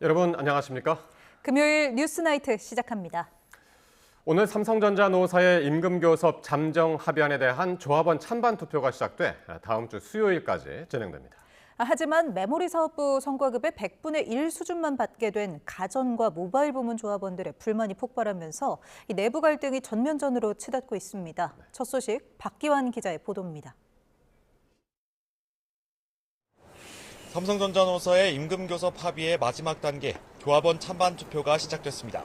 여러분 안녕하십니까? 금요일 뉴스나이트 시작합니다. 오늘 삼성전자 노사의 임금교섭 잠정 합의안에 대한 조합원 찬반 투표가 시작돼 다음 주 수요일까지 진행됩니다. 하지만 메모리 사업부 성과급의 100분의 1 수준만 받게 된 가전과 모바일 부문 조합원들의 불만이 폭발하면서 이 내부 갈등이 전면전으로 치닫고 있습니다. 첫 소식 박기환 기자의 보도입니다. 삼성전자 노사의 임금교섭 합의의 마지막 단계 조합원 찬반 투표가 시작됐습니다.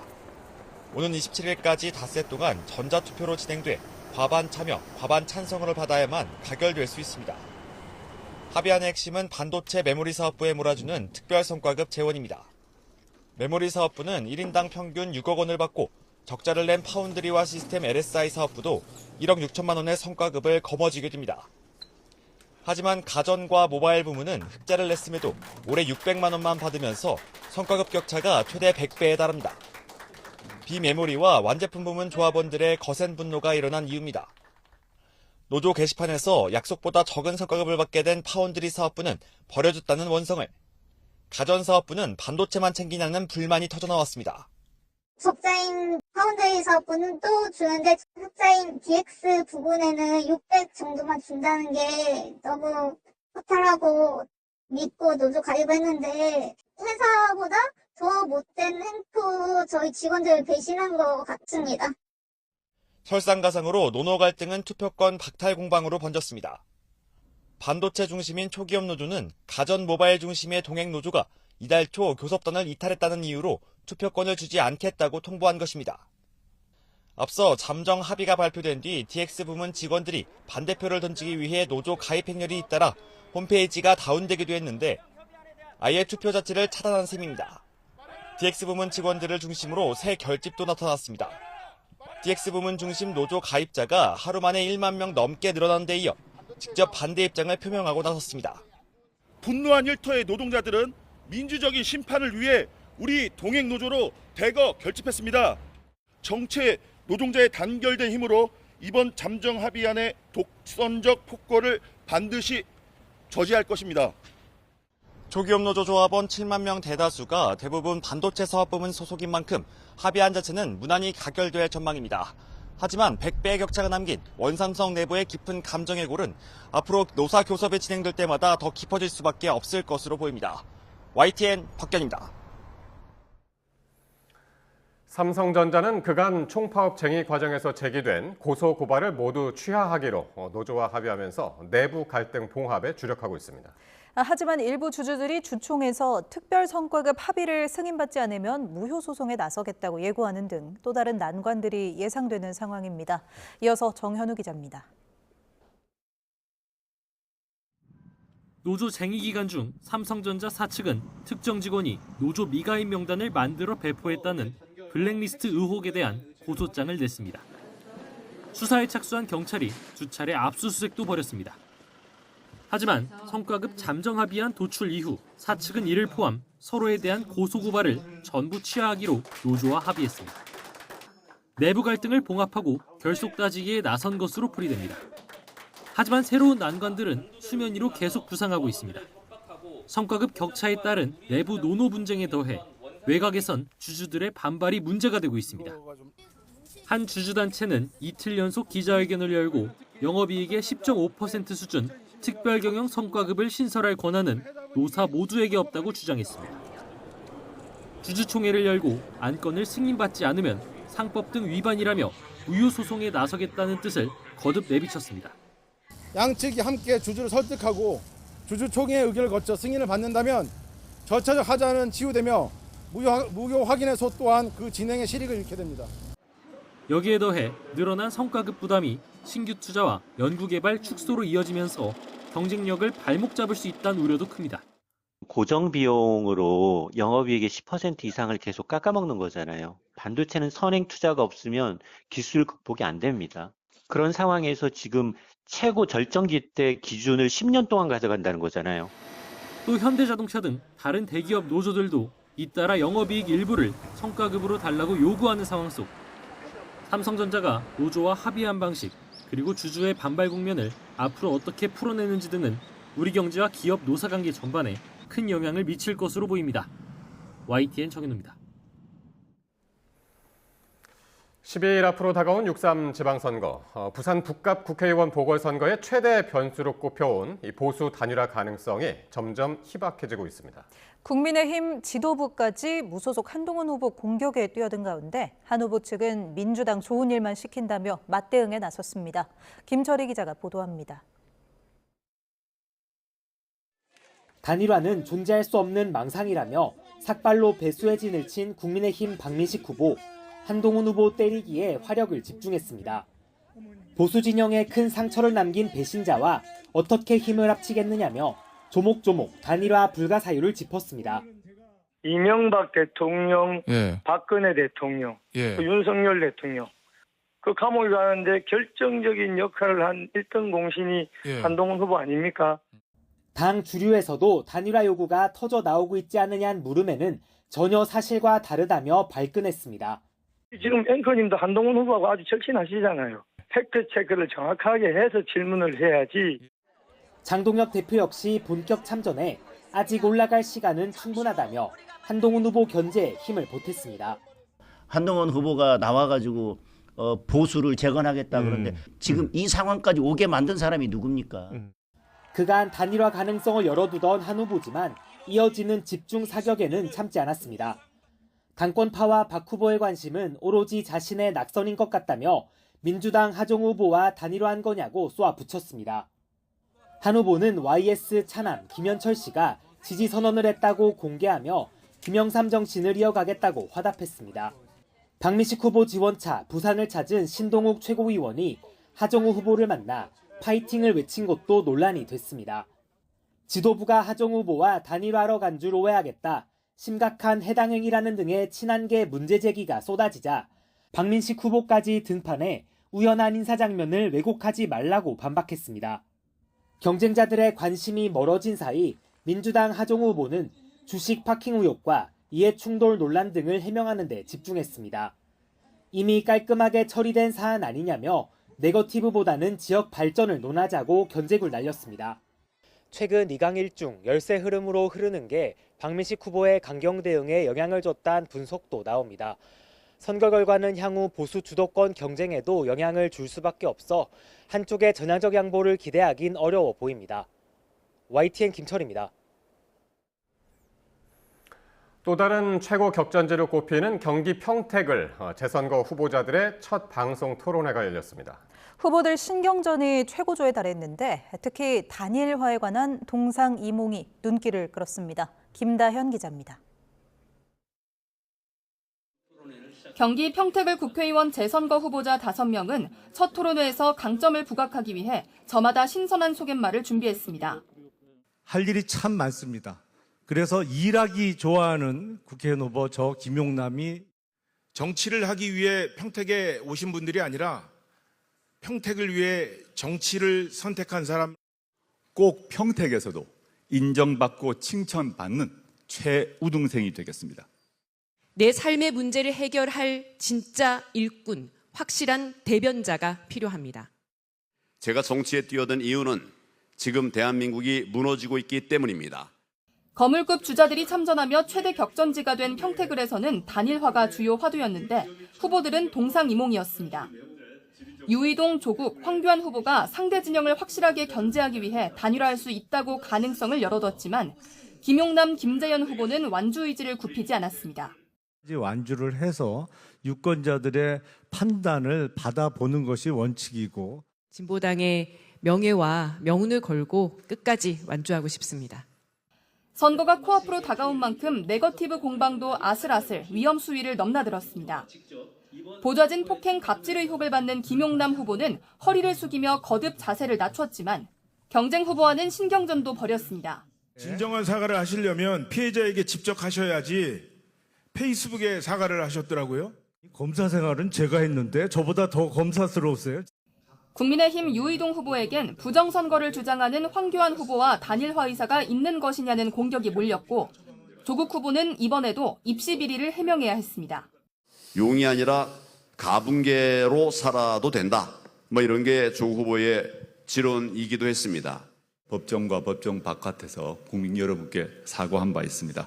오는 27일까지 닷새 동안 전자투표로 진행돼 과반 참여, 과반 찬성을 받아야만 가결될 수 있습니다. 합의안의 핵심은 반도체 메모리 사업부에 몰아주는 특별성과급 재원입니다. 메모리 사업부는 1인당 평균 6억 원을 받고 적자를 낸 파운드리와 시스템 LSI 사업부도 1억 6천만 원의 성과급을 거머쥐게 됩니다. 하지만 가전과 모바일 부문은 흑자를 냈음에도 올해 600만 원만 받으면서 성과급 격차가 최대 100배에 달합니다. 비메모리와 완제품 부문 조합원들의 거센 분노가 일어난 이유입니다. 노조 게시판에서 약속보다 적은 성과급을 받게 된 파운드리 사업부는 버려줬다는 원성을, 가전 사업부는 반도체만 챙기냐는 불만이 터져나왔습니다. 적자인 파운드리 사업부는 또 주는데 흑자인 DX 부분에는 600 정도만 준다는 게 너무 허탈하고 믿고 노조 가입했는데 회사보다 더 못된 행포 저희 직원들을 배신한 것 같습니다. 설상가상으로 노노 갈등은 투표권 박탈 공방으로 번졌습니다. 반도체 중심인 초기업 노조는 가전 모바일 중심의 동행 노조가 이달 초 교섭단을 이탈했다는 이유로 투표권을 주지 않겠다고 통보한 것입니다. 앞서 잠정 합의가 발표된 뒤 DX 부문 직원들이 반대표를 던지기 위해 노조 가입 행렬이 잇따라 홈페이지가 다운되기도 했는데 아예 투표 자체를 차단한 셈입니다. DX 부문 직원들을 중심으로 새 결집도 나타났습니다. DX 부문 중심 노조 가입자가 하루 만에 1만 명 넘게 늘어난 데 이어 직접 반대 입장을 표명하고 나섰습니다. 분노한 일터의 노동자들은 민주적인 심판을 위해 우리 동행 노조로 대거 결집했습니다. 정체 노동자의 단결된 힘으로 이번 잠정 합의안의 독선적 폭거를 반드시 저지할 것입니다. 초기업 노조 조합원 7만 명 대다수가 대부분 반도체 사업 부문 소속인 만큼 합의안 자체는 무난히 가결될 전망입니다. 하지만 100배의 격차가 남긴 원삼성 내부의 깊은 감정의 골은 앞으로 노사 교섭이 진행될 때마다 더 깊어질 수밖에 없을 것으로 보입니다. YTN 박견입니다. 삼성전자는 그간 총파업 쟁의 과정에서 제기된 고소 고발을 모두 취하하기로 노조와 합의하면서 내부 갈등 봉합에 주력하고 있습니다. 하지만 일부 주주들이 주총에서 특별 성과급 합의를 승인받지 않으면 무효 소송에 나서겠다고 예고하는 등 또 다른 난관들이 예상되는 상황입니다. 이어서 정현우 기자입니다. 노조 쟁의 기간 중 삼성전자 사측은 특정 직원이 노조 미가입 명단을 만들어 배포했다는 블랙리스트 의혹에 대한 고소장을 냈습니다. 수사에 착수한 경찰이 수차례 압수수색도 벌였습니다. 하지만 성과급 잠정 합의안 도출 이후 사측은 이를 포함 서로에 대한 고소고발을 전부 취하하기로 노조와 합의했습니다. 내부 갈등을 봉합하고 결속 따지기에 나선 것으로 풀이됩니다. 하지만 새로운 난관들은 수면 위로 계속 부상하고 있습니다. 성과급 격차에 따른 내부 노노 분쟁에 더해 외곽에선 주주들의 반발이 문제가 되고 있습니다. 한 주주단체는 이틀 연속 기자회견을 열고 영업이익의 10.5% 수준 특별 경영 성과급을 신설할 권한은 노사 모두에게 없다고 주장했습니다. 주주총회를 열고 안건을 승인받지 않으면 상법 등 위반이라며 무효 소송에 나서겠다는 뜻을 거듭 내비쳤습니다. 양측이 함께 주주를 설득하고 주주총회의 의결을 거쳐 승인을 받는다면 절차적 하자는 치유되며 무효 확인의 소 또한 그 진행의 실익을 잃게 됩니다. 여기에 더해 늘어난 성과급 부담이 신규 투자와 연구개발 축소로 이어지면서 경쟁력을 발목 잡을 수 있다는 우려도 큽니다. 고정 비용으로 영업이익의 10% 이상을 계속 깎아먹는 거잖아요. 반도체는 선행 투자가 없으면 기술 극복이 안 됩니다. 그런 상황에서 지금 최고 절정기 때 기준을 10년 동안 가져간다는 거잖아요. 또 현대자동차 등 다른 대기업 노조들도 잇따라 영업이익 일부를 성과급으로 달라고 요구하는 상황 속 삼성전자가 노조와 합의한 방식 그리고 주주의 반발 국면을 앞으로 어떻게 풀어내는지 등은 우리 경제와 기업 노사관계 전반에 큰 영향을 미칠 것으로 보입니다. YTN 정현우입니다. 12일 앞으로 다가온 6.3 지방선거, 부산 북갑 국회의원 보궐선거의 최대 변수로 꼽혀온 이 보수 단일화 가능성이 점점 희박해지고 있습니다. 국민의힘 지도부까지 무소속 한동훈 후보 공격에 뛰어든 가운데 한 후보 측은 민주당 좋은 일만 시킨다며 맞대응에 나섰습니다. 김철희 기자가 보도합니다. 단일화는 존재할 수 없는 망상이라며 삭발로 배수의 진을 친 국민의힘 박민식 후보, 한동훈 후보 때리기에 화력을 집중했습니다. 보수 진영에 큰 상처를 남긴 배신자와 어떻게 힘을 합치겠느냐며 조목조목 단일화 불가 사유를 짚었습니다. 이명박 대통령, 박근혜 대통령, 또 윤석열 대통령, 그 감옥에 가는데 결정적인 역할을 한 1등 공신이 한동훈 후보 아닙니까? 당 주류에서도 단일화 요구가 터져 나오고 있지 않느냐는 물음에는 전혀 사실과 다르다며 발끈했습니다. 지금 앵커님도 한동훈 후보하고 아주 절친하시잖아요. 팩트 체크를 정확하게 해서 질문을 해야지. 장동혁 대표 역시 본격 참전에 아직 올라갈 시간은 충분하다며 한동훈 후보 견제에 힘을 보탰습니다. 한동훈 후보가 나와가지고 보수를 재건하겠다 그러는데 지금 이 상황까지 오게 만든 사람이 누굽니까? 그간 단일화 가능성을 열어두던 한 후보지만 이어지는 집중 사격에는 참지 않았습니다. 당권파와 박 후보의 관심은 오로지 자신의 낙선인 것 같다며 민주당 하정우 후보와 단일화한 거냐고 쏘아붙였습니다. 한 후보는 YS 차남 김현철 씨가 지지 선언을 했다고 공개하며 김영삼 정신을 이어가겠다고 화답했습니다. 박민식 후보 지원차 부산을 찾은 신동욱 최고위원이 하정우 후보를 만나 파이팅을 외친 것도 논란이 됐습니다. 지도부가 하정우 후보와 단일화하러 간 줄 오해하겠다, 심각한 해당 행위라는 등의 친한계 문제 제기가 쏟아지자 박민식 후보까지 등판해 우연한 인사 장면을 왜곡하지 말라고 반박했습니다. 경쟁자들의 관심이 멀어진 사이 민주당 하정우 후보는 주식 파킹 의혹과 이해 충돌 논란 등을 해명하는 데 집중했습니다. 이미 깔끔하게 처리된 사안 아니냐며 네거티브보다는 지역 발전을 논하자고 견제구를 날렸습니다. 최근 2강 1중 열세 흐름으로 흐르는 게 박민식 후보의 강경 대응에 영향을 줬다는 분석도 나옵니다. 선거 결과는 향후 보수 주도권 경쟁에도 영향을 줄 수밖에 없어 한쪽의 전향적 양보를 기대하긴 어려워 보입니다. YTN 김철입니다. 또 다른 최고 격전지로 꼽히는 경기 평택을 재선거 후보자들의 첫 방송 토론회가 열렸습니다. 후보들 신경전이 최고조에 달했는데 특히 단일화에 관한 동상이몽이 눈길을 끌었습니다. 김다현 기자입니다. 경기 평택을 국회의원 재선거 후보자 5명은 첫 토론회에서 강점을 부각하기 위해 저마다 신선한 소갯말을 준비했습니다. 할 일이 참 많습니다. 그래서 일하기 좋아하는 국회의원 후보 저 김용남이 정치를 하기 위해 평택에 오신 분들이 아니라 평택을 위해 정치를 선택한 사람. 꼭 평택에서도 인정받고 칭찬받는 최우등생이 되겠습니다. 내 삶의 문제를 해결할 진짜 일꾼, 확실한 대변자가 필요합니다. 제가 정치에 뛰어든 이유는 지금 대한민국이 무너지고 있기 때문입니다. 거물급 주자들이 참전하며 최대 격전지가 된 평택을에서는 단일화가 주요 화두였는데 후보들은 동상이몽이었습니다. 유이동, 조국, 황교안 후보가 상대 진영을 확실하게 견제하기 위해 단일화할 수 있다고 가능성을 열어뒀지만 김용남, 김재현 후보는 완주 의지를 굽히지 않았습니다. 완주를 해서 유권자들의 판단을 받아보는 것이 원칙이고 진보당의 명예와 명운을 걸고 끝까지 완주하고 싶습니다. 선거가 코앞으로 다가온 만큼 네거티브 공방도 아슬아슬 위험 수위를 넘나들었습니다. 보좌진 폭행 갑질 의혹을 받는 김용남 후보는 허리를 숙이며 거듭 자세를 낮췄지만 경쟁 후보와는 신경전도 벌였습니다. 진정한 사과를 하시려면 피해자에게 직접 하셔야지 페이스북에 사과를 하셨더라고요. 검사 생활은 제가 했는데 저보다 더 검사스러우세요. 국민의힘 유이동 후보에겐 부정선거를 주장하는 황교안 후보와 단일화 의사가 있는 것이냐는 공격이 몰렸고 조국 후보는 이번에도 입시 비리를 해명해야 했습니다. 용이 아니라 가분개로 살아도 된다. 이런 게 조 후보의 지론이기도 했습니다. 법정과 법정 바깥에서 국민 여러분께 사과한 바 있습니다.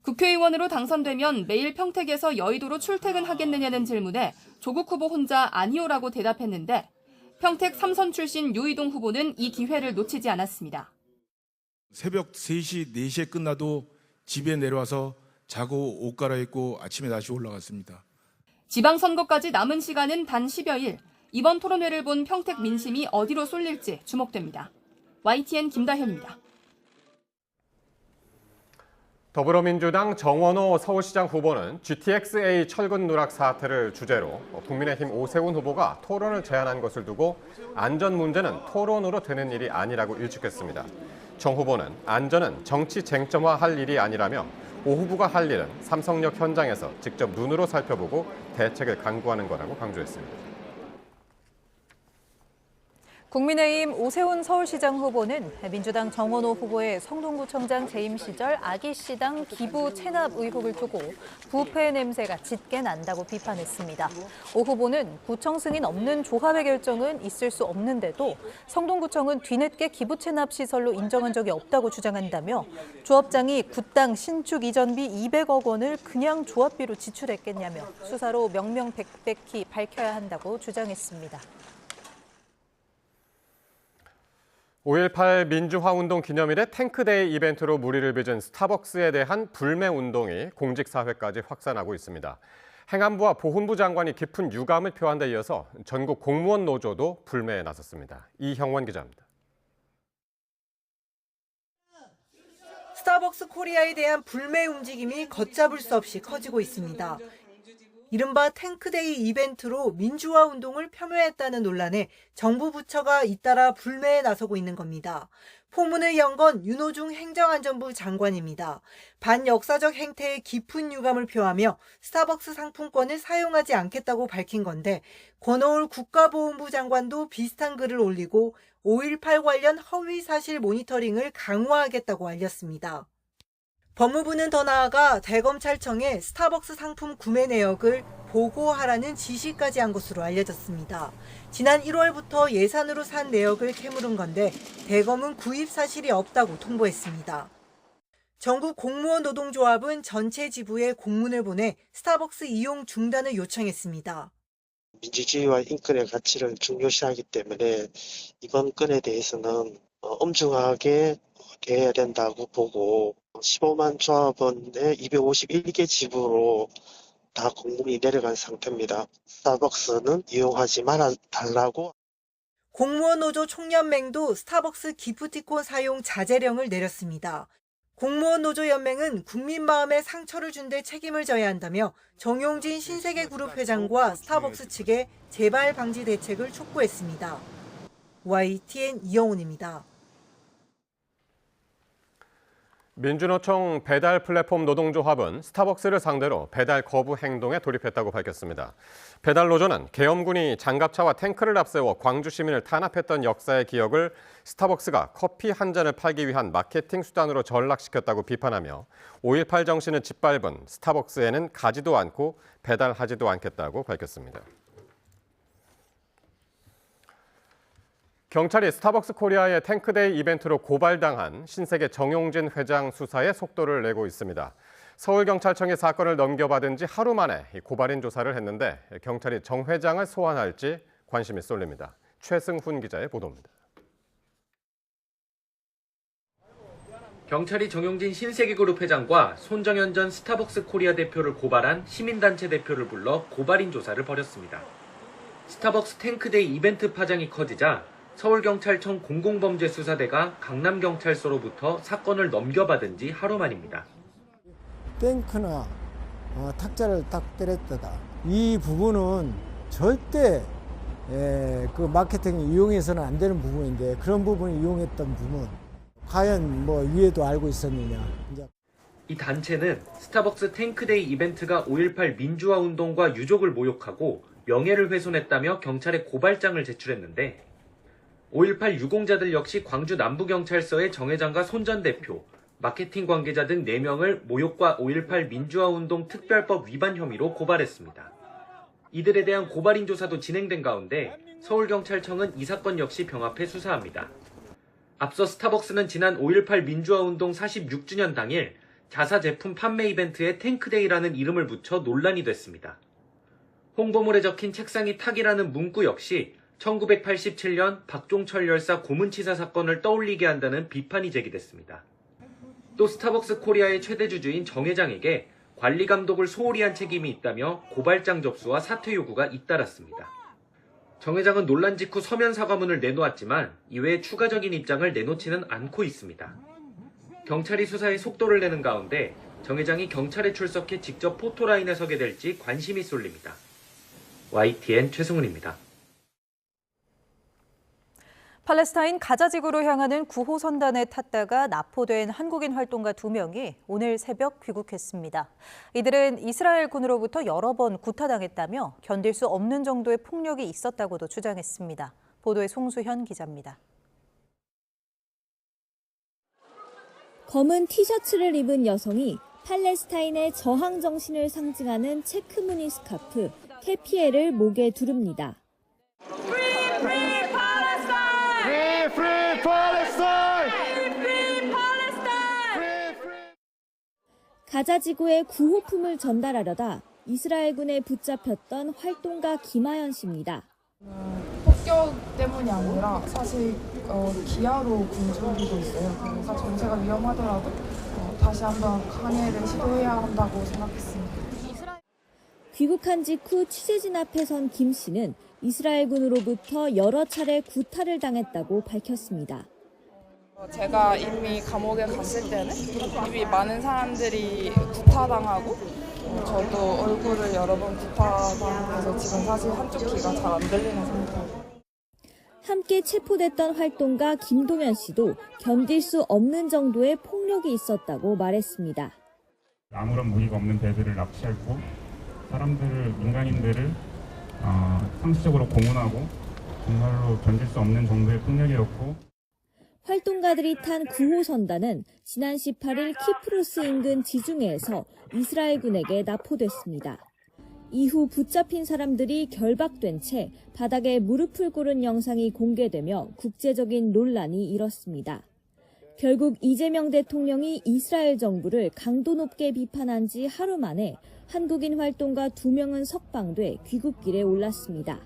국회의원으로 당선되면 매일 평택에서 여의도로 출퇴근하겠느냐는 질문에 조국 후보 혼자 아니오라고 대답했는데 평택 3선 출신 유이동 후보는 이 기회를 놓치지 않았습니다. 새벽 3시, 4시에 끝나도 집에 내려와서 자고 옷 갈아입고 아침에 다시 올라갔습니다. 지방선거까지 남은 시간은 단 10여일. 이번 토론회를 본 평택 민심이 어디로 쏠릴지 주목됩니다. YTN 김다현입니다. 더불어민주당 정원호 서울시장 후보는 GTX-A 철근 누락 사태를 주제로 국민의힘 오세훈 후보가 토론을 제안한 것을 두고 안전 문제는 토론으로 되는 일이 아니라고 일축했습니다. 정 후보는 안전은 정치 쟁점화할 일이 아니라며 오 후보가 할 일은 삼성역 현장에서 직접 눈으로 살펴보고 대책을 강구하는 거라고 강조했습니다. 국민의힘 오세훈 서울시장 후보는 민주당 정원호 후보의 성동구청장 재임 시절 아기씨당 기부 체납 의혹을 두고 부패 냄새가 짙게 난다고 비판했습니다. 오 후보는 구청 승인 없는 조합의 결정은 있을 수 없는데도 성동구청은 뒤늦게 기부 체납 시설로 인정한 적이 없다고 주장한다며 조합장이 구땅 신축 이전비 200억 원을 그냥 조합비로 지출했겠냐며 수사로 명명백백히 밝혀야 한다고 주장했습니다. 5.18 민주화운동 기념일에 탱크데이 이벤트로 물의를 빚은 스타벅스에 대한 불매 운동이 공직사회까지 확산하고 있습니다. 행안부와 보훈부 장관이 깊은 유감을 표한 데 이어서 전국 공무원 노조도 불매에 나섰습니다. 이형원 기자입니다. 스타벅스 코리아에 대한 불매 움직임이 걷잡을 수 없이 커지고 있습니다. 이른바 탱크데이 이벤트로 민주화 운동을 폄훼했다는 논란에 정부 부처가 잇따라 불매에 나서고 있는 겁니다. 포문을 연 건 윤호중 행정안전부 장관입니다. 반역사적 행태에 깊은 유감을 표하며 스타벅스 상품권을 사용하지 않겠다고 밝힌 건데 권오울 국가보훈부 장관도 비슷한 글을 올리고 5.18 관련 허위 사실 모니터링을 강화하겠다고 알렸습니다. 법무부는 더 나아가 대검찰청에 스타벅스 상품 구매 내역을 보고하라는 지시까지 한 것으로 알려졌습니다. 지난 1월부터 예산으로 산 내역을 캐물은 건데 대검은 구입 사실이 없다고 통보했습니다. 전국 공무원 노동조합은 전체 지부에 공문을 보내 스타벅스 이용 중단을 요청했습니다. 민주주의와 인권의 가치를 중요시하기 때문에 이번 건에 대해서는 엄중하게 대해야 된다고 보고 15만 조합원의 251개 지부로 다 공문이 내려간 상태입니다. 스타벅스는 이용하지 말아달라고. 공무원 노조 총연맹도 스타벅스 기프티콘 사용 자제령을 내렸습니다. 공무원 노조 연맹은 국민 마음에 상처를 준 데 책임을 져야 한다며 정용진 신세계그룹 회장과 스타벅스 측에 재발 방지 대책을 촉구했습니다. YTN 이영훈입니다. 민주노총 배달 플랫폼 노동조합은 스타벅스를 상대로 배달 거부 행동에 돌입했다고 밝혔습니다. 배달노조는 계엄군이 장갑차와 탱크를 앞세워 광주 시민을 탄압했던 역사의 기억을 스타벅스가 커피 한 잔을 팔기 위한 마케팅 수단으로 전락시켰다고 비판하며 5.18 정신을 짓밟은 스타벅스에는 가지도 않고 배달하지도 않겠다고 밝혔습니다. 경찰이 스타벅스 코리아의 탱크데이 이벤트로 고발당한 신세계 정용진 회장 수사에 속도를 내고 있습니다. 서울경찰청에 사건을 넘겨받은 지 하루 만에 고발인 조사를 했는데 경찰이 정 회장을 소환할지 관심이 쏠립니다. 최승훈 기자의 보도입니다. 경찰이 정용진 신세계그룹 회장과 손정현 전 스타벅스 코리아 대표를 고발한 시민단체 대표를 불러 고발인 조사를 벌였습니다. 스타벅스 탱크데이 이벤트 파장이 커지자 서울경찰청 공공범죄수사대가 강남경찰서로부터 사건을 넘겨받은 지 하루 만입니다. 탱크나 탁자를 딱 때렸다. 이 부분은 절대 그 마케팅에 이용해서는 안 되는 부분인데 그런 부분을 이용했던 부분 과연 위에도 알고 있었느냐. 이 단체는 스타벅스 탱크데이 이벤트가 5.18 민주화 운동과 유족을 모욕하고 명예를 훼손했다며 경찰에 고발장을 제출했는데 5.18 유공자들 역시 광주 남부경찰서에 정 회장과 손 전 대표, 마케팅 관계자 등 4명을 모욕과 5.18 민주화운동 특별법 위반 혐의로 고발했습니다. 이들에 대한 고발인 조사도 진행된 가운데 서울경찰청은 이 사건 역시 병합해 수사합니다. 앞서 스타벅스는 지난 5.18 민주화운동 46주년 당일 자사 제품 판매 이벤트에 탱크데이라는 이름을 붙여 논란이 됐습니다. 홍보물에 적힌 책상이 탁이라는 문구 역시 1987년 박종철 열사 고문치사 사건을 떠올리게 한다는 비판이 제기됐습니다. 또 스타벅스 코리아의 최대 주주인 정 회장에게 관리 감독을 소홀히 한 책임이 있다며 고발장 접수와 사퇴 요구가 잇따랐습니다. 정 회장은 논란 직후 서면 사과문을 내놓았지만 이외에 추가적인 입장을 내놓지는 않고 있습니다. 경찰이 수사에 속도를 내는 가운데 정 회장이 경찰에 출석해 직접 포토라인에 서게 될지 관심이 쏠립니다. YTN 최승훈입니다. 팔레스타인 가자지구로 향하는 구호선단에 탔다가 납포된 한국인 활동가 2명이 오늘 새벽 귀국했습니다. 이들은 이스라엘 군으로부터 여러 번 구타당했다며 견딜 수 없는 정도의 폭력이 있었다고도 주장했습니다. 보도에 송수현 기자입니다. 검은 티셔츠를 입은 여성이 팔레스타인의 저항 정신을 상징하는 체크 무늬 스카프 케피에를 목에 두릅니다. 가자지구에 구호품을 전달하려다 이스라엘군에 붙잡혔던 활동가 김하연 씨입니다. 폭격 때문이 아니라 사실 기아로 굶주리고 있어요. 그래서 정세가 위험하더라도 다시 한번 항해를 시도해야 한다고 생각했습니다. 귀국한 직후 취재진 앞에 선 김 씨는 이스라엘군으로부터 여러 차례 구타를 당했다고 밝혔습니다. 제가 이미 감옥에 갔을 때는 이미 많은 사람들이 구타당하고 저도 얼굴을 여러 번 구타당해서 지금 사실 한쪽 귀가 잘 안 들리는 상태예요. 함께 체포됐던 활동가 김동현 씨도 견딜 수 없는 정도의 폭력이 있었다고 말했습니다. 아무런 무기가 없는 배들을 납치했고 사람들을, 민간인들을 상시적으로 고문하고 정말로 견딜 수 없는 정도의 폭력이었고 활동가들이 탄 9호 선단은 지난 18일 키프로스 인근 지중해에서 이스라엘군에게 납포됐습니다. 이후 붙잡힌 사람들이 결박된 채 바닥에 무릎을 꿇은 영상이 공개되며 국제적인 논란이 일었습니다. 결국 이재명 대통령이 이스라엘 정부를 강도 높게 비판한 지 하루 만에 한국인 활동가 2명은 석방돼 귀국길에 올랐습니다.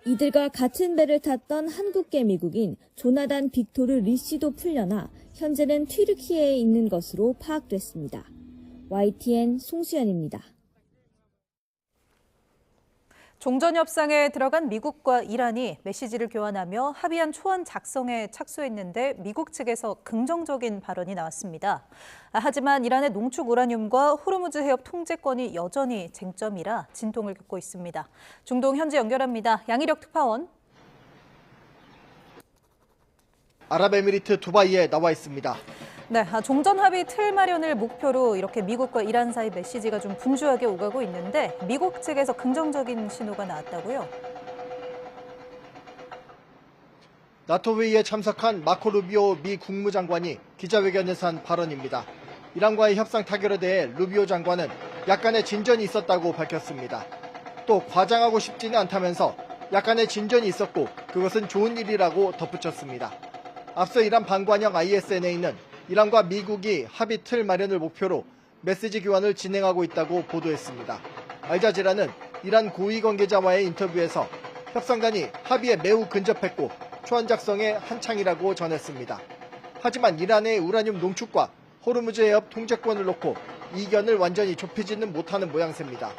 이들과 같은 배를 탔던 한국계 미국인 조나단 빅토르 리 씨도 풀려나 현재는 튀르키예에 있는 것으로 파악됐습니다. YTN 송수연입니다. 종전협상에 들어간 미국과 이란이 메시지를 교환하며 합의안 초안 작성에 착수했는데 미국 측에서 긍정적인 발언이 나왔습니다. 하지만 이란의 농축 우라늄과 호르무즈 해협 통제권이 여전히 쟁점이라 진통을 겪고 있습니다. 중동 현지 연결합니다. 양희력 특파원. 아랍에미리트 두바이에 나와 있습니다. 네, 종전 합의 틀 마련을 목표로 이렇게 미국과 이란 사이 메시지가 좀 분주하게 오가고 있는데 미국 측에서 긍정적인 신호가 나왔다고요? 나토 회의에 참석한 마코 루비오 미 국무장관이 기자회견에서 한 발언입니다. 이란과의 협상 타결에 대해 루비오 장관은 약간의 진전이 있었다고 밝혔습니다. 또 과장하고 싶지는 않다면서 약간의 진전이 있었고 그것은 좋은 일이라고 덧붙였습니다. 앞서 이란 방관영 ISNA는 이란과 미국이 합의 틀 마련을 목표로 메시지 교환을 진행하고 있다고 보도했습니다. 알자지라는 이란 고위 관계자와의 인터뷰에서 협상단이 합의에 매우 근접했고 초안 작성에 한창이라고 전했습니다. 하지만 이란의 우라늄 농축과 호르무즈 해협 통제권을 놓고 이견을 완전히 좁히지는 못하는 모양새입니다.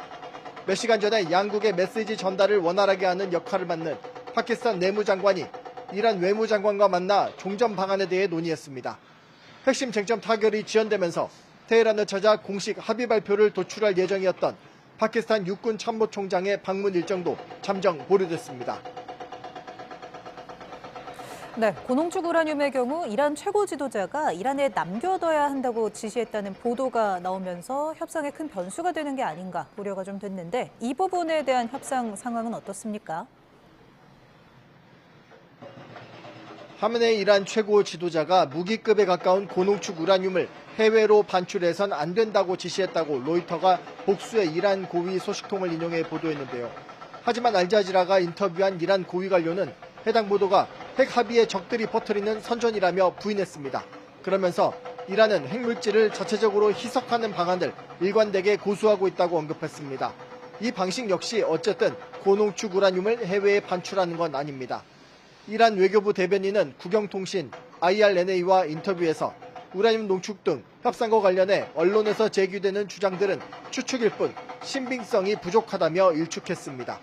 몇 시간 전에 양국의 메시지 전달을 원활하게 하는 역할을 맡는 파키스탄 내무장관이 이란 외무장관과 만나 종전 방안에 대해 논의했습니다. 핵심 쟁점 타결이 지연되면서 테헤란을 찾아 공식 합의 발표를 도출할 예정이었던 파키스탄 육군 참모총장의 방문 일정도 잠정 보류됐습니다. 네, 고농축 우라늄의 경우 이란 최고 지도자가 이란에 남겨둬야 한다고 지시했다는 보도가 나오면서 협상에 큰 변수가 되는 게 아닌가 우려가 좀 됐는데 이 부분에 대한 협상 상황은 어떻습니까? 하메네이 이란 최고 지도자가 무기급에 가까운 고농축 우라늄을 해외로 반출해선 안 된다고 지시했다고 로이터가 복수의 이란 고위 소식통을 인용해 보도했는데요. 하지만 알자지라가 인터뷰한 이란 고위 관료는 해당 보도가 핵 합의의 적들이 퍼뜨리는 선전이라며 부인했습니다. 그러면서 이란은 핵물질을 자체적으로 희석하는 방안을 일관되게 고수하고 있다고 언급했습니다. 이 방식 역시 어쨌든 고농축 우라늄을 해외에 반출하는 건 아닙니다. 이란 외교부 대변인은 국영통신 IRNA와 인터뷰에서 우라늄 농축 등 협상과 관련해 언론에서 제기되는 주장들은 추측일 뿐 신빙성이 부족하다며 일축했습니다.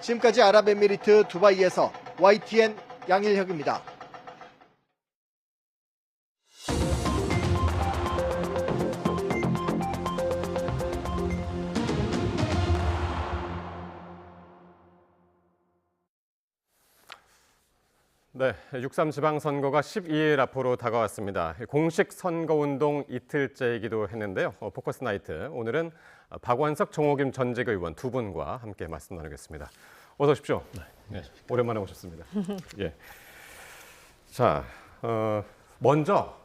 지금까지 아랍에미리트 두바이에서 YTN 양일혁입니다. 네, 6.3 지방선거가 12일 앞으로 다가왔습니다. 공식 선거운동 이틀째이기도 했는데요. 포커스 나이트, 오늘은 박원석, 정호김 전직 의원 두 분과 함께 말씀 나누겠습니다. 어서 오십시오. 네, 오랜만에 오셨습니다. 예. 자, 먼저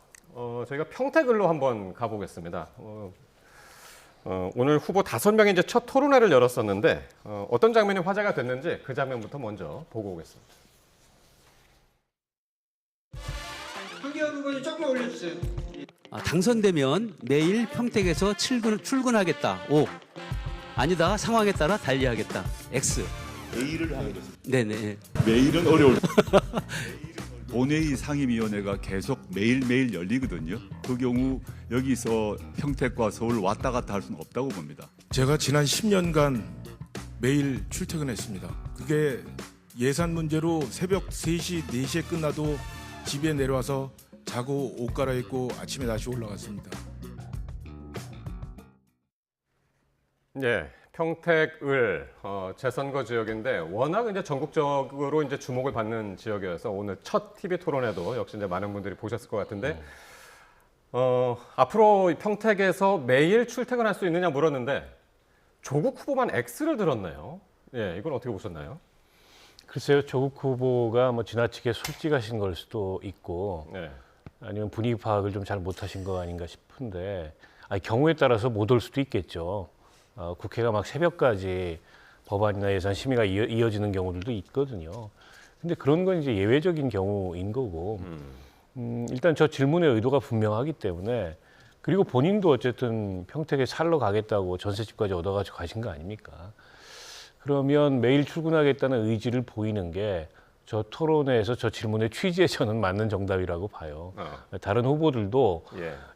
저희가 평택을로 한번 가보겠습니다. 오늘 후보 5명이 이제 첫 토론회를 열었었는데 어떤 장면이 화제가 됐는지 그 장면부터 먼저 보고 오겠습니다. 황교안 후보님 조금만 올려주세요. 당선되면 매일 평택에서 출근하겠다. O. 아니다. 상황에 따라 달리하겠다. X. 매일을 하게 됐습니다. 네네. 매일은 어려울. 본회의 상임위원회가 계속 매일매일 열리거든요. 그 경우 여기서 평택과 서울 왔다 갔다 할 수는 없다고 봅니다. 제가 지난 10년간 매일 출퇴근했습니다. 그게 예산 문제로 새벽 3시, 4시에 끝나도 집에 내려와서 자고 옷 갈아입고 아침에 다시 올라갔습니다. 예, 평택을 재선거 지역인데 워낙 이제 전국적으로 이제 주목을 받는 지역이어서 오늘 첫 TV 토론에도 역시 이제 많은 분들이 보셨을 것 같은데 앞으로 평택에서 매일 출퇴근할 수 있느냐 물었는데 조국 후보만 X를 들었네요. 예, 이건 어떻게 보셨나요? 글쎄요, 조국 후보가 뭐 지나치게 솔직하신 걸 수도 있고 네. 아니면 분위기 파악을 좀 잘 못하신 거 아닌가 싶은데 경우에 따라서 못 올 수도 있겠죠. 국회가 막 새벽까지 법안이나 예산 심의가 이어지는 경우들도 있거든요. 근데 그런 건 이제 예외적인 경우인 거고 일단 저 질문의 의도가 분명하기 때문에 그리고 본인도 어쨌든 평택에 살러 가겠다고 전셋집까지 얻어가지고 가신 거 아닙니까? 그러면 매일 출근하겠다는 의지를 보이는 게 저 토론회에서 저 질문의 취지에 저는 맞는 정답이라고 봐요. 다른 후보들도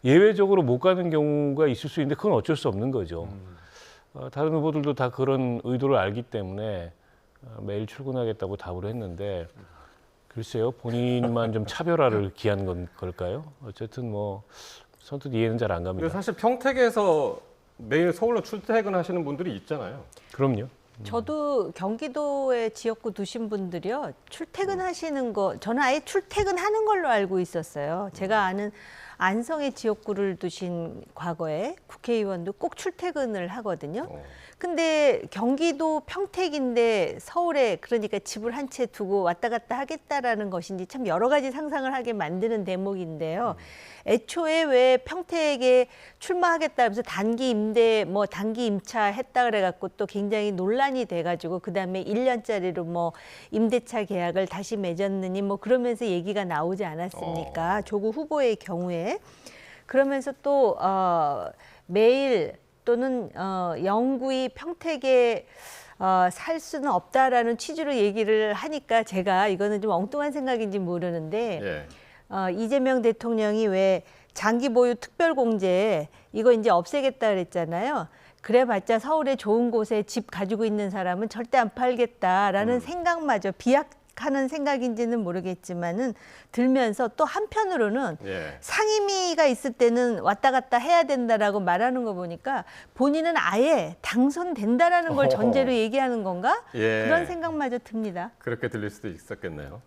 예외적으로 못 가는 경우가 있을 수 있는데 그건 어쩔 수 없는 거죠. 다른 후보들도 다 그런 의도를 알기 때문에 매일 출근하겠다고 답을 했는데 글쎄요, 본인만 좀 차별화를 기한 걸까요? 어쨌든 뭐 선뜻 이해는 잘 안 갑니다. 사실 평택에서 매일 서울로 출퇴근하시는 분들이 있잖아요. 그럼요. 저도 경기도에 지역구 두신 분들이요. 출퇴근하시는 거, 저는 아예 출퇴근하는 걸로 알고 있었어요. 제가 아는 안성에 지역구를 두신 과거에 국회의원도 꼭 출퇴근을 하거든요. 근데 경기도 평택인데 서울에 그러니까 집을 한 채 두고 왔다 갔다 하겠다라는 것인지 참 여러 가지 상상을 하게 만드는 대목인데요. 애초에 왜 평택에 출마하겠다 하면서 단기 임대 뭐 단기 임차 했다 그래갖고 또 굉장히 논란이 돼가지고 그다음에 1년짜리로 뭐 임대차 계약을 다시 맺었느니 뭐 그러면서 얘기가 나오지 않았습니까? 조국 후보의 경우에. 그러면서 또 매일 또는 영구히 평택에 살 수는 없다라는 취지로 얘기를 하니까 제가 이거는 좀 엉뚱한 생각인지 모르는데 이재명 대통령이 왜 장기 보유 특별공제 이거 이제 없애겠다 그랬잖아요. 그래봤자 서울에 좋은 곳에 집 가지고 있는 사람은 절대 안 팔겠다라는 생각마저 비약하는 생각인지는 모르겠지만은 들면서 또 한편으로는 상임위가 있을 때는 왔다 갔다 해야 된다라고 말하는 거 보니까 본인은 아예 당선된다라는 걸 전제로 얘기하는 건가? 그런 생각마저 듭니다. 그렇게 들릴 수도 있었겠네요.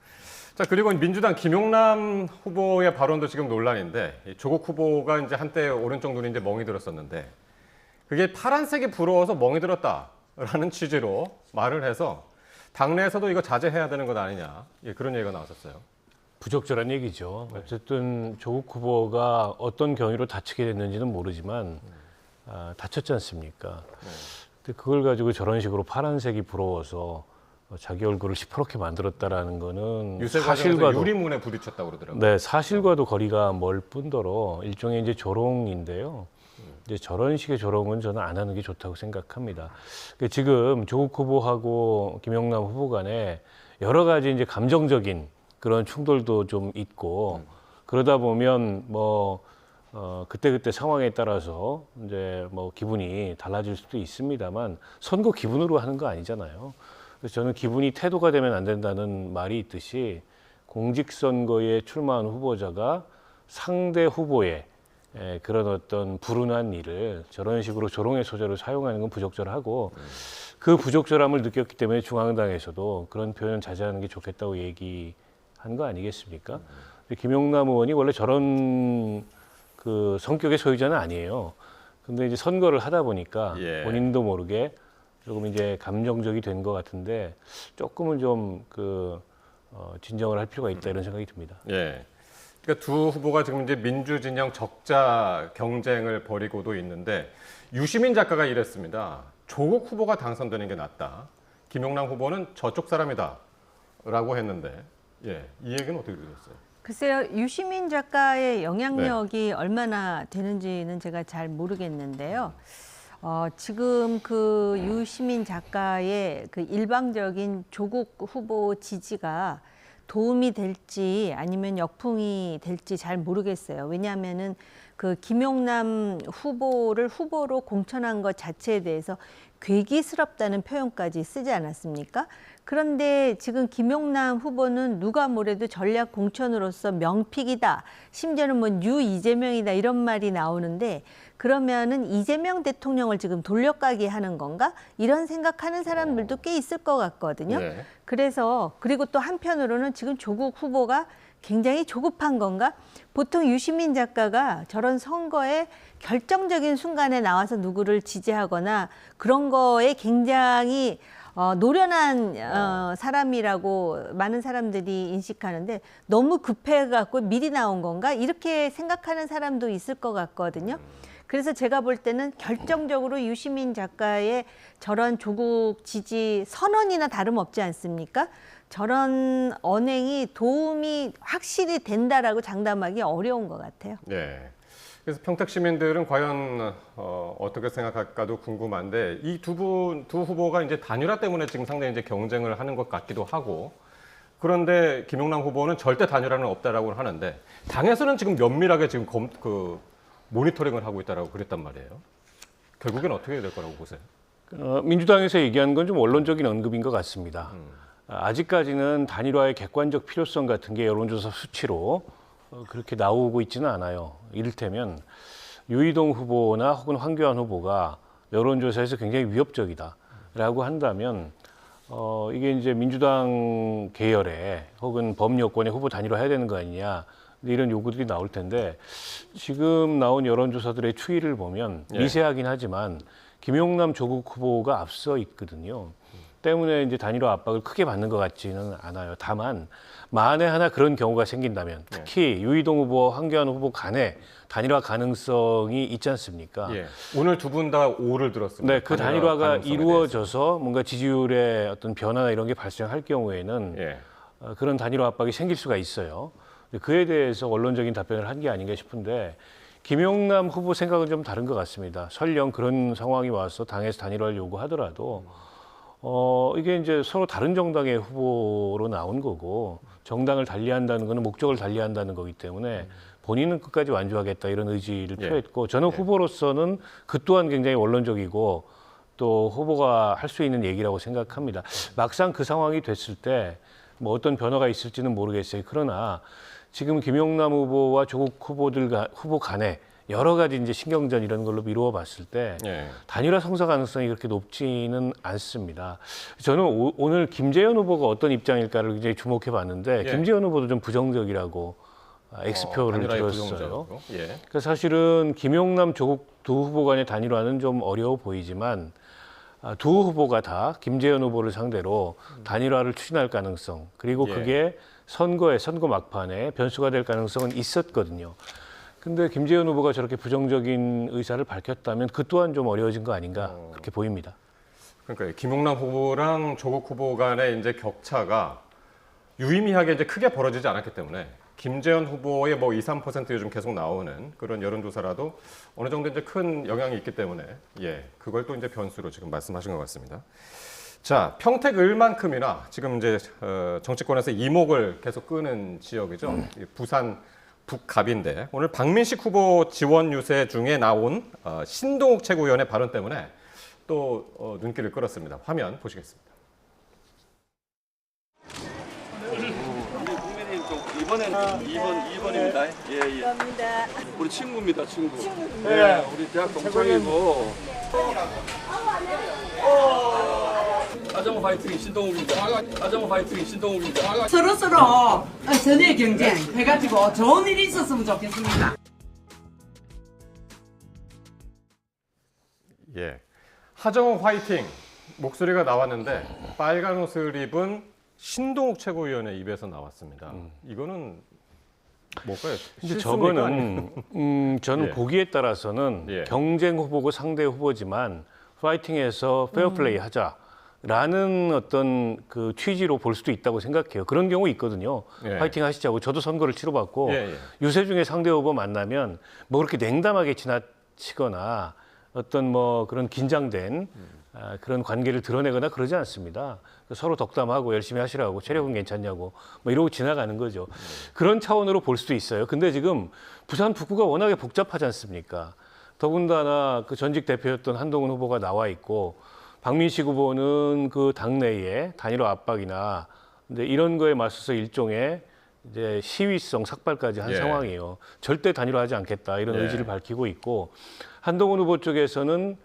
자, 그리고 민주당 김용남 후보의 발언도 지금 논란인데 조국 후보가 이제 한때 오른쪽 눈이 이제 멍이 들었었는데 그게 파란색이 부러워서 멍이 들었다라는 취지로 말을 해서 당내에서도 이거 자제해야 되는 것 아니냐 그런 얘기가 나왔었어요. 부적절한 얘기죠. 어쨌든 조국 후보가 어떤 경위로 다치게 됐는지는 모르지만 다쳤지 않습니까? 근데 그걸 가지고 저런 식으로 파란색이 부러워서 자기 얼굴을 시퍼렇게 만들었다라는 거는 유세 과정에서 유리문에 부딪혔다고 그러더라고요. 네, 사실과도 거리가 멀 뿐더러 일종의 이제 조롱인데요. 이제 저런 식의 조롱은 저는 안 하는 게 좋다고 생각합니다. 지금 조국 후보하고 김영남 후보 간에 여러 가지 이제 감정적인 그런 충돌도 좀 있고 그러다 보면 뭐 그때그때 상황에 따라서 이제 뭐 기분이 달라질 수도 있습니다만 선거 기분으로 하는 거 아니잖아요. 그래서 저는 기분이 태도가 되면 안 된다는 말이 있듯이 공직선거에 출마한 후보자가 상대 후보의 그런 어떤 불운한 일을 저런 식으로 조롱의 소재로 사용하는 건 부적절하고 그 부적절함을 느꼈기 때문에 중앙당에서도 그런 표현 자제하는 게 좋겠다고 얘기한 거 아니겠습니까? 김용남 의원이 원래 저런 그 성격의 소유자는 아니에요. 근데 이제 선거를 하다 보니까 본인도 모르게 조금 이제 감정적이 된 것 같은데 조금은 좀 진정을 할 필요가 있다 이런 생각이 듭니다. 예. 그러니까 두 후보가 지금 이제 민주 진영 적자 경쟁을 벌이고도 있는데 유시민 작가가 이랬습니다. 조국 후보가 당선되는 게 낫다. 김용남 후보는 저쪽 사람이다라고 했는데 이 얘기는 어떻게 들으셨어요? 글쎄요, 유시민 작가의 영향력이 얼마나 되는지는 제가 잘 모르겠는데요. 지금 그 유시민 작가의 그 일방적인 조국 후보 지지가 도움이 될지 아니면 역풍이 될지 잘 모르겠어요. 왜냐하면은 그 김용남 후보를 후보로 공천한 것 자체에 대해서 괴기스럽다는 표현까지 쓰지 않았습니까? 그런데 지금 김용남 후보는 누가 뭐래도 전략 공천으로서 명픽이다. 심지어는 뭐 뉴 이재명이다 이런 말이 나오는데 그러면은 이재명 대통령을 지금 돌려가게 하는 건가? 이런 생각하는 사람들도 꽤 있을 것 같거든요. 네. 그래서 그리고 또 한편으로는 지금 조국 후보가 굉장히 조급한 건가? 보통 유시민 작가가 저런 선거에 결정적인 순간에 나와서 누구를 지지하거나 그런 거에 굉장히 노련한 사람이라고 많은 사람들이 인식하는데 너무 급해갖고 미리 나온 건가? 이렇게 생각하는 사람도 있을 것 같거든요. 그래서 제가 볼 때는 결정적으로 유시민 작가의 저런 조국 지지 선언이나 다름없지 않습니까? 저런 언행이 도움이 확실히 된다라고 장담하기 어려운 것 같아요. 네. 그래서 평택 시민들은 과연 어떻게 생각할까도 궁금한데 이 두 후보가 이제 단일화 때문에 지금 상당히 이제 경쟁을 하는 것 같기도 하고 그런데 김용남 후보는 절대 단일화는 없다라고 하는데 당에서는 지금 면밀하게 지금 모니터링을 하고 있다라고 그랬단 말이에요. 결국엔 어떻게 될 거라고 보세요? 민주당에서 얘기한 건 좀 원론적인 언급인 것 같습니다. 아직까지는 단일화의 객관적 필요성 같은 게 여론조사 수치로 그렇게 나오고 있지는 않아요. 이를테면 유이동 후보나 혹은 황교안 후보가 여론조사에서 굉장히 위협적이다라고 한다면 이게 이제 민주당 계열의 혹은 범여권의 후보 단일화해야 되는 거 아니냐 이런 요구들이 나올 텐데 지금 나온 여론조사들의 추이를 보면 미세하긴 하지만 김용남 조국 후보가 앞서 있거든요. 때문에 이제 단일화 압박을 크게 받는 것 같지는 않아요. 다만 만에 하나 그런 경우가 생긴다면 특히 유이동 후보, 황교안 후보 간에 단일화 가능성이 있지 않습니까? 오늘 두 분 다 오를 들었습니다. 네, 그 단일화가 이루어져서 뭔가 지지율의 어떤 변화나 이런 게 발생할 경우에는 그런 단일화 압박이 생길 수가 있어요. 그에 대해서 원론적인 답변을 한 게 아닌가 싶은데 김용남 후보 생각은 좀 다른 것 같습니다. 설령 그런 상황이 와서 당에서 단일화를 요구하더라도 이게 이제 서로 다른 정당의 후보로 나온 거고 정당을 달리한다는 거는 목적을 달리한다는 거기 때문에 본인은 끝까지 완주하겠다 이런 의지를 표했고 저는 후보로서는 그 또한 굉장히 원론적이고 또 후보가 할 수 있는 얘기라고 생각합니다. 막상 그 상황이 됐을 때 뭐 어떤 변화가 있을지는 모르겠어요. 그러나 지금 김용남 후보와 조국 후보 간에 여러 가지 이제 신경전 이런 걸로 미루어 봤을 때 단일화 성사 가능성이 그렇게 높지는 않습니다. 저는 오늘 김재현 후보가 어떤 입장일까를 굉장히 주목해 봤는데 김재현 후보도 좀 부정적이라고 X표를 들었어요. 그러니까 사실은 김용남 조국 두 후보 간의 단일화는 좀 어려워 보이지만 두 후보가 다 김재현 후보를 상대로 단일화를 추진할 가능성 그리고 그게 선거 막판에 변수가 될 가능성은 있었거든요. 근데 김재현 후보가 저렇게 부정적인 의사를 밝혔다면 그 또한 좀 어려워진 거 아닌가 그렇게 보입니다. 그러니까 김용남 후보랑 조국 후보 간의 이제 격차가 유의미하게 이제 크게 벌어지지 않았기 때문에 김재현 후보의 뭐 2, 3% 요즘 계속 나오는 그런 여론조사라도 어느 정도 이제 큰 영향이 있기 때문에 그걸 또 이제 변수로 지금 말씀하신 것 같습니다. 자, 평택을만큼이나 지금 이제 정치권에서 이목을 계속 끄는 지역이죠. 부산 북갑인데 오늘 박민식 후보 지원 유세 중에 나온 신동욱 최고위원의 발언 때문에 또 눈길을 끌었습니다. 화면 보시겠습니다. 이번에는 2번입니다. 예. 감사합니다. 우리 친구입니다, 친구. 친구입니다. 예, 우리 대학 동창이고. 아정호 파이팅 신동욱입니다. 아정호 파이팅 신동욱입니다. 서로서로 선의 경쟁 해가지고 좋은 일이 있었으면 좋겠습니다. 하정우 화이팅 목소리가 나왔는데 빨간 옷을 입은 신동욱 최고위원의 입에서 나왔습니다. 이거는 뭘까요? 근데 저거는 저는 보기에 따라서는 경쟁 후보고 상대 후보지만 파이팅해서 페어플레이 하자라는 어떤 그 취지로 볼 수도 있다고 생각해요. 그런 경우 있거든요. 파이팅 하시자고. 저도 선거를 치러봤고 유세 중에 상대 후보 만나면 뭐 그렇게 냉담하게 지나치거나 어떤 뭐 그런 긴장된 그런 관계를 드러내거나 그러지 않습니다. 서로 덕담하고 열심히 하시라고 체력은 괜찮냐고 뭐 이러고 지나가는 거죠. 그런 차원으로 볼 수도 있어요. 근데 지금 부산 북구가 워낙에 복잡하지 않습니까? 더군다나 그 전직 대표였던 한동훈 후보가 나와 있고 박민식 후보는 그 당내에 단일화 압박이나 근데 이런 거에 맞서서 일종의 이제 시위성 삭발까지 한 상황이에요. 절대 단일화하지 않겠다 이런 의지를 밝히고 있고 한동훈 후보 쪽에서는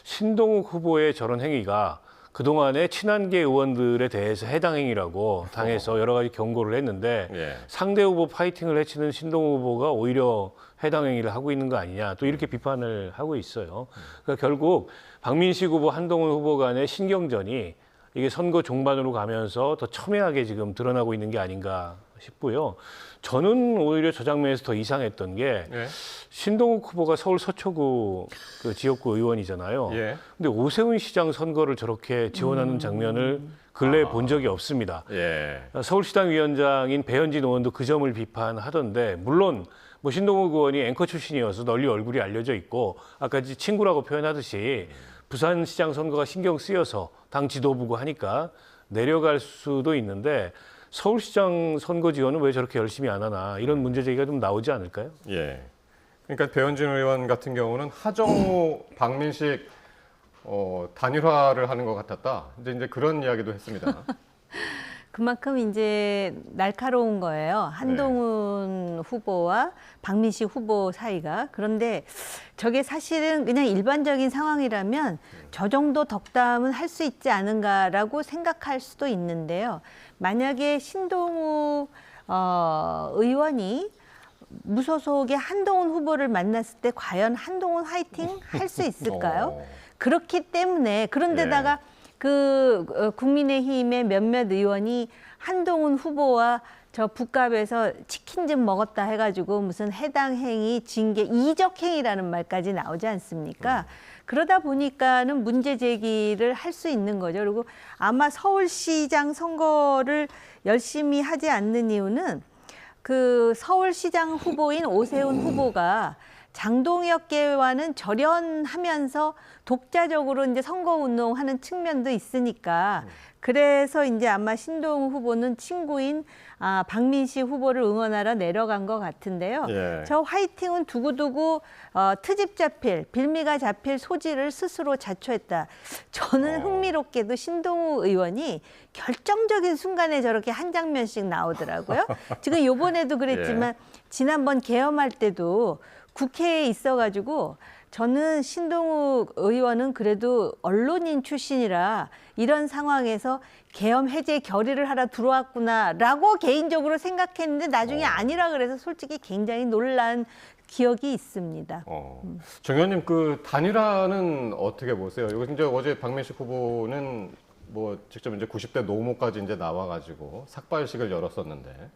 신동욱 후보의 저런 행위가 그동안의 친한계 의원들에 대해서 해당 행위라고 당에서 여러 가지 경고를 했는데 상대 후보 파이팅을 해치는 신동욱 후보가 오히려 해당 행위를 하고 있는 거 아니냐 또 이렇게 비판을 하고 있어요. 그러니까 결국 박민식 후보, 한동훈 후보 간의 신경전이 이게 선거 종반으로 가면서 더 첨예하게 지금 드러나고 있는 게 아닌가 싶고요. 저는 오히려 저 장면에서 더 이상했던 게 신동욱 후보가 서울 서초구 그 지역구 의원이잖아요. 근데 오세훈 시장 선거를 저렇게 지원하는 장면을 근래에 본 적이 없습니다. 서울시당 위원장인 배현진 의원도 그 점을 비판하던데 물론 뭐 신동욱 의원이 앵커 출신이어서 널리 얼굴이 알려져 있고 아까 친구라고 표현하듯이 부산시장 선거가 신경 쓰여서 당 지도부고 하니까 내려갈 수도 있는데 서울시장 선거 지원은 왜 저렇게 열심히 안 하나 이런 문제 제기가 좀 나오지 않을까요? 그러니까 배현진 의원 같은 경우는 하정우, 박민식 단일화를 하는 것 같았다. 이제 그런 이야기도 했습니다. 그만큼 이제 날카로운 거예요. 한동훈 후보와 박민식 후보 사이가. 그런데 저게 사실은 그냥 일반적인 상황이라면 저 정도 덕담은 할 수 있지 않은가라고 생각할 수도 있는데요. 만약에 신동욱 의원이 무소속의 한동훈 후보를 만났을 때 과연 한동훈 화이팅 할 수 있을까요? 그렇기 때문에 그런데다가 그 국민의힘의 몇몇 의원이 한동훈 후보와 저 북갑에서 치킨 좀 먹었다 해가지고 무슨 해당 행위, 징계, 이적 행위라는 말까지 나오지 않습니까? 그러다 보니까는 문제 제기를 할 수 있는 거죠. 그리고 아마 서울시장 선거를 열심히 하지 않는 이유는 그 서울시장 후보인 오세훈 후보가 장동혁계와는 절연하면서 독자적으로 이제 선거운동하는 측면도 있으니까 그래서 이제 아마 신동욱 후보는 친구인 박민식 후보를 응원하러 내려간 것 같은데요. 저 화이팅은 두고두고 트집 잡힐, 빌미가 잡힐 소지를 스스로 자초했다. 저는 흥미롭게도 신동욱 의원이 결정적인 순간에 저렇게 한 장면씩 나오더라고요. 지금 이번에도 그랬지만 지난번 계엄할 때도 국회에 있어가지고 저는 신동욱 의원은 그래도 언론인 출신이라 이런 상황에서 계엄 해제 결의를 하러 들어왔구나라고 개인적으로 생각했는데 나중에 아니라 그래서 솔직히 굉장히 놀란 기억이 있습니다. 정 의원님 그 단일화는 어떻게 보세요? 이제 어제 박민식 후보는 뭐 직접 이제 90대 노모까지 이제 나와가지고 삭발식을 열었었는데.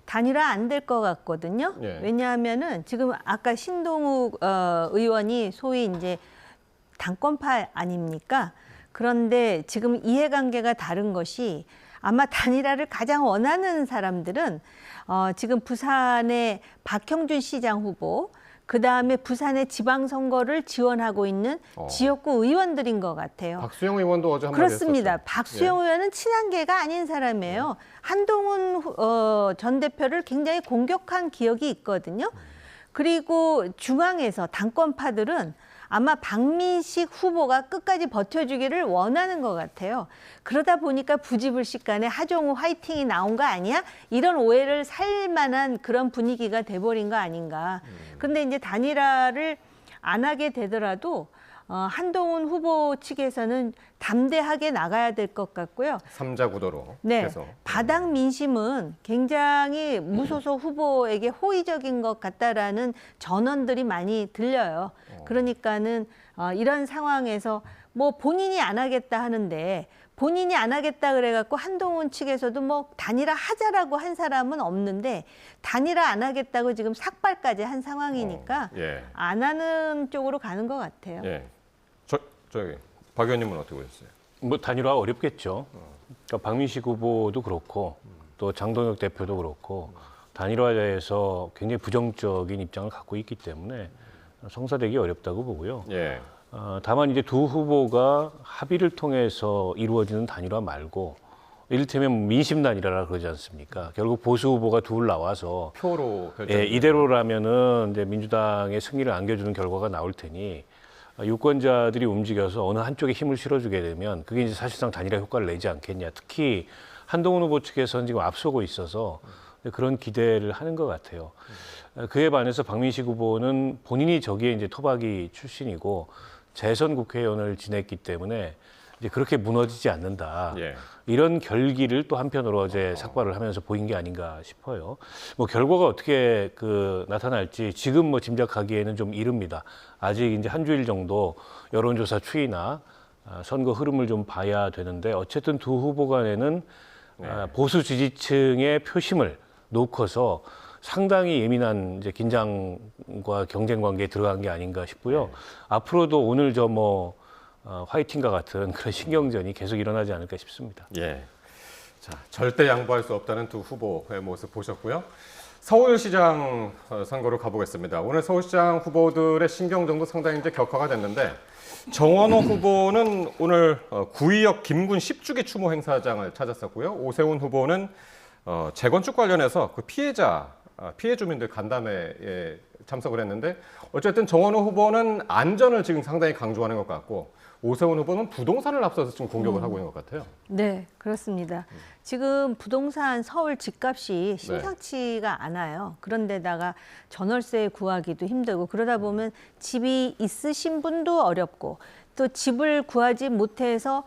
단일화 안 될 것 같거든요. 왜냐하면은 지금 아까 신동욱 의원이 소위 이제 당권파 아닙니까? 그런데 지금 이해관계가 다른 것이 아마 단일화를 가장 원하는 사람들은 지금 부산의 박형준 시장 후보, 그다음에 부산의 지방선거를 지원하고 있는 지역구 의원들인 것 같아요. 박수영 의원도 어제 한마디 그렇습니다. 했었죠. 박수영 의원은 친한계가 아닌 사람이에요. 한동훈 전 대표를 굉장히 공격한 기억이 있거든요. 그리고 중앙에서 당권파들은 아마 박민식 후보가 끝까지 버텨주기를 원하는 것 같아요. 그러다 보니까 부지불식간에 하정우 화이팅이 나온 거 아니야? 이런 오해를 살 만한 그런 분위기가 돼버린 거 아닌가. 그런데 이제 단일화를 안 하게 되더라도 한동훈 후보 측에서는 담대하게 나가야 될 것 같고요. 3자 구도로 네, 해서. 바닥 민심은 굉장히 무소속 후보에게 호의적인 것 같다라는 전언들이 많이 들려요. 그러니까는 이런 상황에서 뭐 본인이 안 하겠다 하는데 본인이 안 하겠다 그래갖고 한동훈 측에서도 뭐 단일화 하자라고 한 사람은 없는데 단일화 안 하겠다고 지금 삭발까지 한 상황이니까 예. 안 하는 쪽으로 가는 것 같아요. 예. 저기 박 의원님은 어떻게 보셨어요? 뭐 단일화 어렵겠죠. 그러니까 박민식 후보도 그렇고 또 장동혁 대표도 그렇고 단일화에 대해서 굉장히 부정적인 입장을 갖고 있기 때문에 성사되기 어렵다고 보고요. 예. 다만 이제 두 후보가 합의를 통해서 이루어지는 단일화 말고 이를테면 민심 단일화라 그러지 않습니까? 결국 보수 후보가 둘 나와서 표로 예, 이대로라면은 이제 민주당의 승리를 안겨주는 결과가 나올 테니 유권자들이 움직여서 어느 한쪽에 힘을 실어주게 되면 그게 이제 사실상 단일화 효과를 내지 않겠냐. 특히 한동훈 후보 측에서는 지금 앞서고 있어서 그런 기대를 하는 것 같아요. 그에 반해서 박민식 후보는 본인이 저기에 이제 토박이 출신이고 재선 국회의원을 지냈기 때문에 이제 그렇게 무너지지 않는다. 예. 이런 결기를 또 한편으로 어제 삭발을 하면서 보인 게 아닌가 싶어요. 뭐 결과가 어떻게 나타날지 지금 뭐 짐작하기에는 좀 이릅니다. 아직 이제 한 주일 정도 여론조사 추이나 선거 흐름을 좀 봐야 되는데 어쨌든 두 후보 간에는 보수 지지층의 표심을 놓고서 상당히 예민한 이제 긴장과 경쟁 관계에 들어간 게 아닌가 싶고요. 앞으로도 오늘 화이팅과 같은 그런 신경전이 계속 일어나지 않을까 싶습니다. 예. 자, 절대 양보할 수 없다는 두 후보의 모습 보셨고요. 서울시장 선거로 가보겠습니다. 오늘 서울시장 후보들의 신경전도 상당히 이제 격화가 됐는데 정원호 후보는 오늘 구의역 김군 10주기 추모 행사장을 찾았었고요. 오세훈 후보는 재건축 관련해서 그 피해 주민들 간담회에 참석을 했는데 어쨌든 정원호 후보는 안전을 지금 상당히 강조하는 것 같고 오세훈 후보는 부동산을 앞서서 지금 공격을 하고 있는 것 같아요. 네, 그렇습니다. 지금 부동산 서울 집값이 심상치가 않아요. 그런데다가 전월세 구하기도 힘들고 그러다 보면 집이 있으신 분도 어렵고 또 집을 구하지 못해서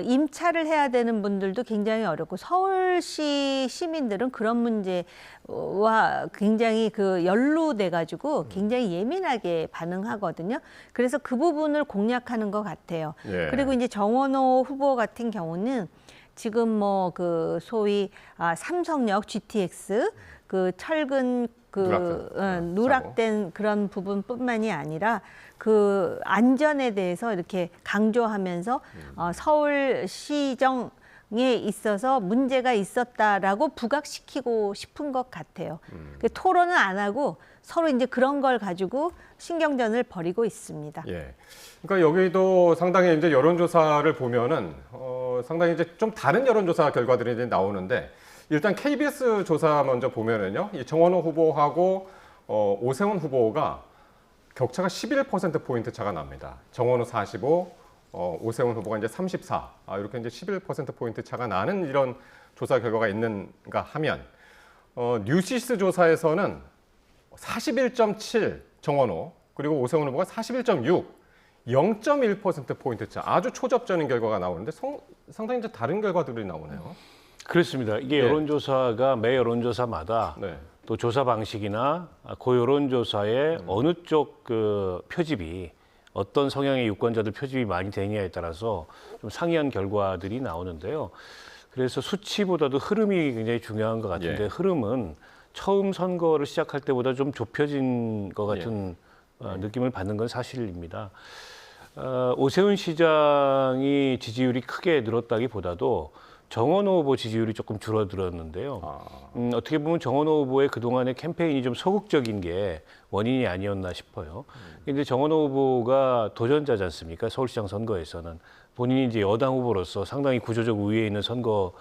임차를 해야 되는 분들도 굉장히 어렵고 서울시 시민들은 그런 문제와 굉장히 연루돼 가지고 굉장히 예민하게 반응하거든요. 그래서 그 부분을 공략하는 것 같아요. 예. 그리고 이제 정원호 후보 같은 경우는 지금 소위 삼성역 GTX 철근 누락된 그런 부분뿐만이 아니라 안전에 대해서 이렇게 강조하면서 서울시정에 있어서 문제가 있었다라고 부각시키고 싶은 것 같아요. 토론은 안 하고 서로 이제 그런 걸 가지고 신경전을 벌이고 있습니다. 예. 그러니까 여기도 상당히 이제 여론조사를 보면은 상당히 이제 좀 다른 여론조사 결과들이 이제 나오는데 일단 KBS 조사 먼저 보면은요, 이 정원호 후보하고 오세훈 후보가 격차가 11%포인트 차가 납니다. 정원호 45, 오세훈 후보가 이제 34. 이렇게 이제 11%포인트 차가 나는 이런 조사 결과가 있는가 하면, 뉴시스 조사에서는 41.7 정원호, 그리고 오세훈 후보가 41.6, 0.1%포인트 차. 아주 초접전인 결과가 나오는데 상당히 이제 다른 결과들이 나오네요. 그렇습니다. 이게 여론조사가 매 여론조사마다 또 조사 방식이나 그 여론조사의 어느 쪽 표집이 어떤 성향의 유권자들 표집이 많이 되느냐에 따라서 좀 상이한 결과들이 나오는데요. 그래서 수치보다도 흐름이 굉장히 중요한 것 같은데 흐름은 처음 선거를 시작할 때보다 좀 좁혀진 것 같은 느낌을 받는 건 사실입니다. 오세훈 시장이 지지율이 크게 늘었다기보다도 정원호 후보 지지율이 조금 줄어들었는데요. 어떻게 보면 정원호 후보의 그동안의 캠페인이 좀 소극적인 게 원인이 아니었나 싶어요. 근데 정원호 후보가 도전자지 않습니까? 서울시장 선거에서는. 본인이 이제 여당 후보로서 상당히 구조적 우위에 있는 선거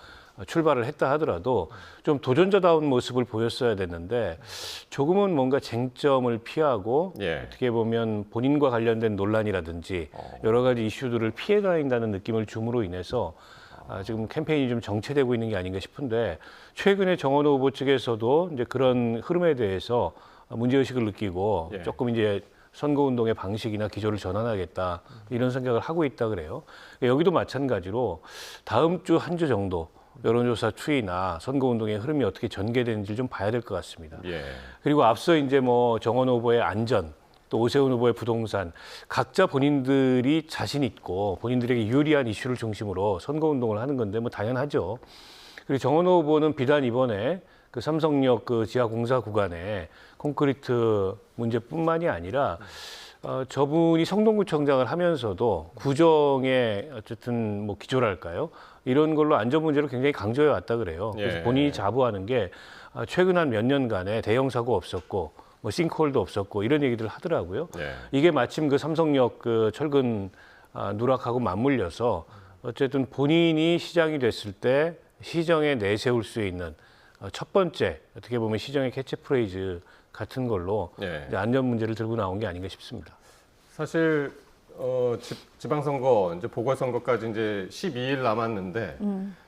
출발을 했다 하더라도 좀 도전자다운 모습을 보였어야 됐는데 조금은 뭔가 쟁점을 피하고 어떻게 보면 본인과 관련된 논란이라든지 여러 가지 이슈들을 피해 다닌다는 느낌을 줌으로 인해서 지금 캠페인이 좀 정체되고 있는 게 아닌가 싶은데 최근에 정원호 후보 측에서도 이제 그런 흐름에 대해서 문제의식을 느끼고 조금 이제 선거운동의 방식이나 기조를 전환하겠다 이런 생각을 하고 있다 그래요. 여기도 마찬가지로 다음 주 한 주 정도 여론조사 추이나 선거운동의 흐름이 어떻게 전개되는지 좀 봐야 될 것 같습니다. 그리고 앞서 이제 뭐 정원호 후보의 안전, 또 오세훈 후보의 부동산 각자 본인들이 자신 있고 본인들에게 유리한 이슈를 중심으로 선거운동을 하는 건데 뭐 당연하죠. 그리고 정원호 후보는 비단 이번에 그 삼성역 그 지하 공사 구간에 콘크리트 문제뿐만이 아니라 저분이 성동구청장을 하면서도 구정의 어쨌든 뭐 기조랄까요? 이런 걸로 안전 문제를 굉장히 강조해 왔다 그래요. 그래서 본인이 자부하는 게 최근 한 몇 년간에 대형 사고 없었고 뭐 싱크홀도 없었고 이런 얘기들을 하더라고요. 이게 마침 그 삼성역 그 철근 누락하고 맞물려서 어쨌든 본인이 시장이 됐을 때 시정에 내세울 수 있는 첫 번째 어떻게 보면 시정의 캐치프레이즈 같은 걸로 이제 안전 문제를 들고 나온 게 아닌가 싶습니다. 사실 지방선거 이제 보궐선거까지 이제 12일 남았는데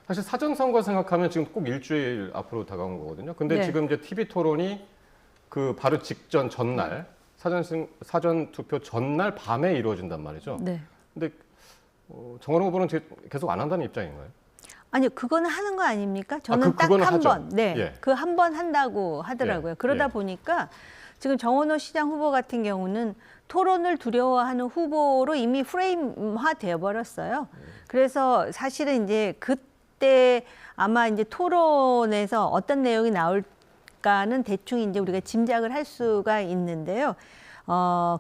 사실 사전선거 생각하면 지금 꼭 일주일 앞으로 다가온 거거든요. 근데 지금 이제 TV 토론이 그 바로 직전 전날 사전 투표 전날 밤에 이루어진단 말이죠. 근데 정원호 후보는 계속 안 한다는 입장인가요? 아니요, 그거는 하는 거 아닙니까? 저는 딱 한 번, 그 한 번 한다고 하더라고요. 그러다 보니까 지금 정원호 시장 후보 같은 경우는 토론을 두려워하는 후보로 이미 프레임화 되어 버렸어요. 그래서 사실은 이제 그때 아마 이제 토론에서 어떤 내용이 나올까는 대충 이제 우리가 짐작을 할 수가 있는데요.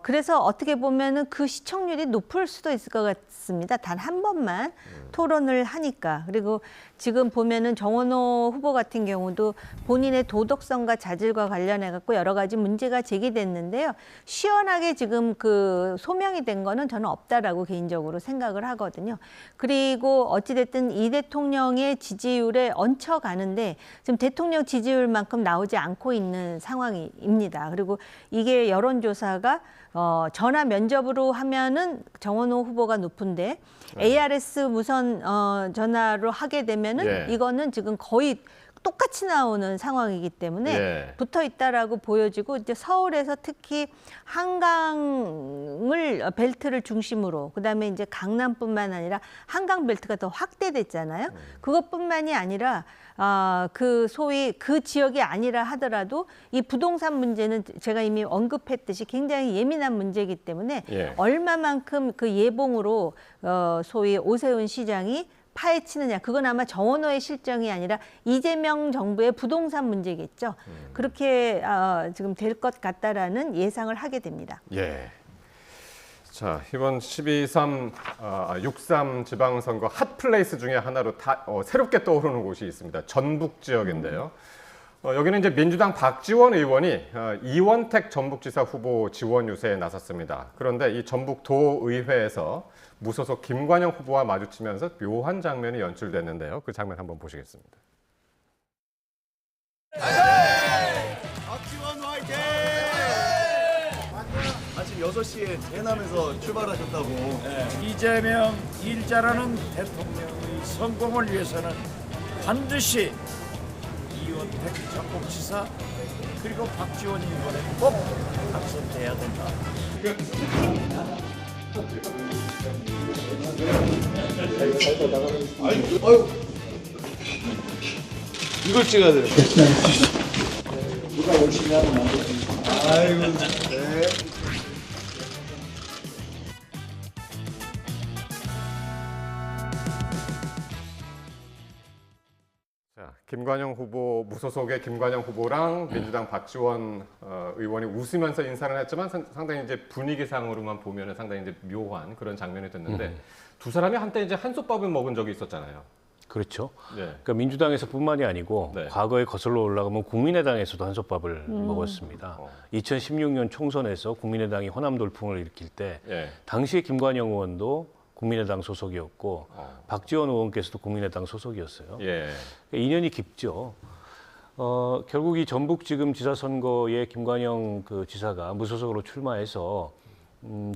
그래서 어떻게 보면은 그 시청률이 높을 수도 있을 것 같습니다. 단 한 번만 토론을 하니까. 그리고 지금 보면은 정원호 후보 같은 경우도 본인의 도덕성과 자질과 관련해 갖고 여러 가지 문제가 제기됐는데요. 시원하게 지금 그 소명이 된 거는 저는 없다라고 개인적으로 생각을 하거든요. 그리고 어찌됐든 이 대통령의 지지율에 얹혀가는데 지금 대통령 지지율만큼 나오지 않고 있는 상황입니다. 그리고 이게 여론조사가 전화 면접으로 하면은 정원호 후보가 높은데 ARS 무선 전화로 하게 되면은 이거는 지금 거의 똑같이 나오는 상황이기 때문에 붙어 있다라고 보여지고 이제 서울에서 특히 한강을 벨트를 중심으로 그다음에 이제 강남뿐만 아니라 한강 벨트가 더 확대됐잖아요. 그것뿐만이 아니라 그 소위 그 지역이 아니라 하더라도 이 부동산 문제는 제가 이미 언급했듯이 굉장히 예민한 문제이기 때문에 얼마만큼 그 예봉으로 소위 오세훈 시장이 파헤치느냐, 그건 아마 정원호의 실정이 아니라 이재명 정부의 부동산 문제겠죠. 그렇게 지금 될 것 같다라는 예상을 하게 됩니다. 자, 이번 6.3 지방선거 핫플레이스 중에 하나로 새롭게 떠오르는 곳이 있습니다. 전북 지역인데요. 여기는 이제 민주당 박지원 의원이 이원택 전북지사 후보 지원 유세에 나섰습니다. 그런데 이 전북도의회에서 무소속 김관영 후보와 마주치면서 묘한 장면이 연출됐는데요. 그 장면 한번 보시겠습니다. 박지원 화이팅! 아침 6시에 대남에서 출발하셨다고. 이재명 일자라는 대통령의 성공을 위해서는 반드시 이원택 전북지사 그리고 박지원 의원에 꼭 당선돼야 된다. 아유, 이걸 찍어야 돼. 누가 열심히 하면 안 되지. 아이고, 네. 자, 김관영 후보, 무소속의 김관영 후보랑 민주당 박지원 의원이 웃으면서 인사를 했지만 상당히 이제 분위기상으로만 보면 상당히 이제 묘한 그런 장면이 됐는데 두 사람이 한때 이제 한솥밥을 먹은 적이 있었잖아요. 그렇죠. 네. 그러니까 민주당에서뿐만이 아니고 과거에 거슬러 올라가면 국민의당에서도 한솥밥을 먹었습니다. 2016년 총선에서 국민의당이 호남 돌풍을 일으킬 때 당시에 김관영 의원도 국민의당 소속이었고 박지원 의원께서도 국민의당 소속이었어요. 그러니까 인연이 깊죠. 결국 이 전북지검 지사 선거에 김관영 그 지사가 무소속으로 출마해서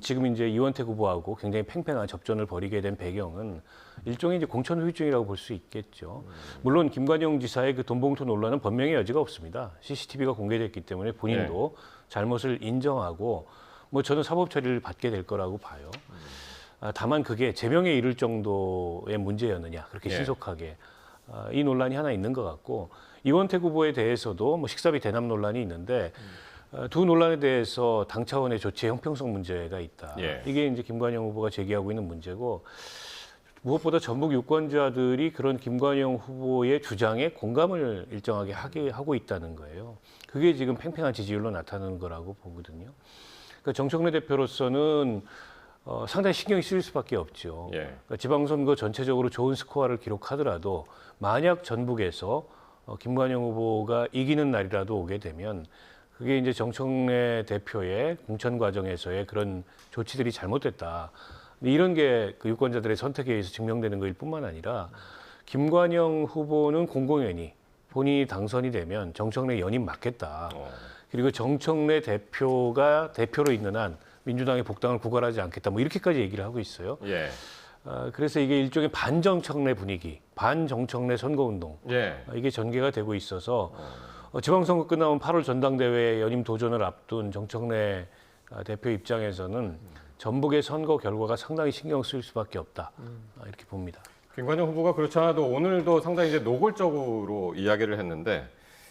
지금 이제 이원택 후보하고 굉장히 팽팽한 접전을 벌이게 된 배경은 일종의 이제 공천 후유증이라고 볼 수 있겠죠. 물론 김관영 지사의 그 돈봉투 논란은 변명의 여지가 없습니다. CCTV가 공개됐기 때문에 본인도 잘못을 인정하고 뭐 저는 사법 처리를 받게 될 거라고 봐요. 다만 그게 제명에 이를 정도의 문제였느냐 그렇게 신속하게 이 논란이 하나 있는 것 같고 이원택 후보에 대해서도 뭐 식사비 대납 논란이 있는데 두 논란에 대해서 당 차원의 조치의 형평성 문제가 있다. 이게 이제 김관영 후보가 제기하고 있는 문제고 무엇보다 전북 유권자들이 그런 김관영 후보의 주장에 공감을 일정하게 하고 있다는 거예요. 그게 지금 팽팽한 지지율로 나타나는 거라고 보거든요. 그러니까 정청래 대표로서는 상당히 신경이 쓰일 수밖에 없죠. 그러니까 지방선거 전체적으로 좋은 스코어를 기록하더라도 만약 전북에서 김관영 후보가 이기는 날이라도 오게 되면 그게 이제 정청래 대표의 공천 과정에서의 그런 조치들이 잘못됐다. 이런 게 그 유권자들의 선택에 의해서 증명되는 것일 뿐만 아니라 김관영 후보는 공공연히 본인이 당선이 되면 정청래 연임 맡겠다. 그리고 정청래 대표가 대표로 있는 한 민주당의 복당을 구걸하지 않겠다. 뭐 이렇게까지 얘기를 하고 있어요. 그래서 이게 일종의 반정청래 분위기, 반정청래 선거운동 이게 전개가 되고 있어서 지방선거 끝나면 8월 전당대회 연임 도전을 앞둔 정청래 대표 입장에서는 전북의 선거 결과가 상당히 신경 쓰일 수밖에 없다. 이렇게 봅니다. 김관영 후보가 그렇지 않아도 오늘도 상당히 이제 노골적으로 이야기를 했는데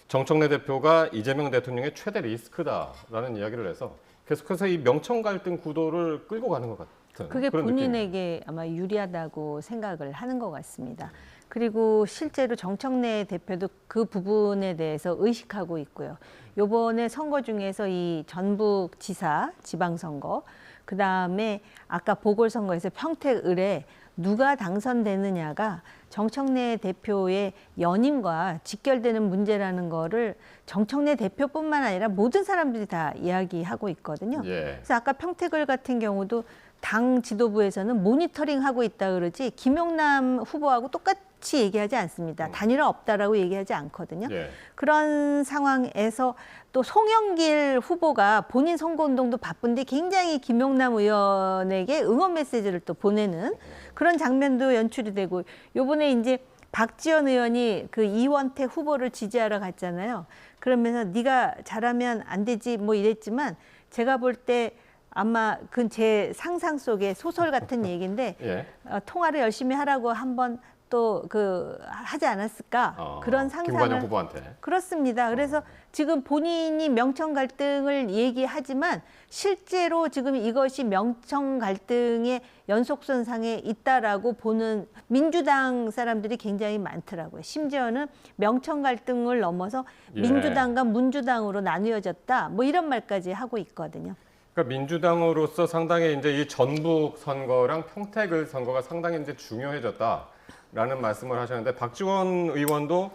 정청래 대표가 이재명 대통령의 최대 리스크다라는 이야기를 해서 계속해서 이 명청 갈등 구도를 끌고 가는 것 같은 그게 그런 본인에게 아마 유리하다고 생각을 하는 것 같습니다. 그리고 실제로 정청래 대표도 그 부분에 대해서 의식하고 있고요. 이번에 선거 중에서 이 전북지사 지방선거, 그다음에 아까 보궐선거에서 평택을에 누가 당선되느냐가 정청래 대표의 연임과 직결되는 문제라는 거를 정청래 대표뿐만 아니라 모든 사람들이 다 이야기하고 있거든요. 그래서 아까 평택을 같은 경우도 당 지도부에서는 모니터링하고 있다 그러지 김용남 후보하고 똑같이 얘기하지 않습니다. 단일화 없다라고 얘기하지 않거든요. 그런 상황에서 또 송영길 후보가 본인 선거운동도 바쁜데 굉장히 김용남 의원에게 응원 메시지를 또 보내는 그런 장면도 연출이 되고 요번에 이제 박지원 의원이 그 이원택 후보를 지지하러 갔잖아요. 그러면서 네가 잘하면 안 되지 뭐 이랬지만 제가 볼 때 아마 그 제 상상 속의 소설 같은 얘기인데 통화를 열심히 하라고 한번 또 그 하지 않았을까 그런 상상을 김관영 후보한테 그렇습니다. 그래서 지금 본인이 명청 갈등을 얘기하지만 실제로 지금 이것이 명청 갈등의 연속선상에 있다라고 보는 민주당 사람들이 굉장히 많더라고요. 심지어는 명청 갈등을 넘어서 민주당과 문주당으로 나뉘어졌다. 뭐 이런 말까지 하고 있거든요. 그러니까 민주당으로서 상당히 이제 이 전북 선거랑 평택을 선거가 상당히 이제 중요해졌다라는 말씀을 하셨는데 박지원 의원도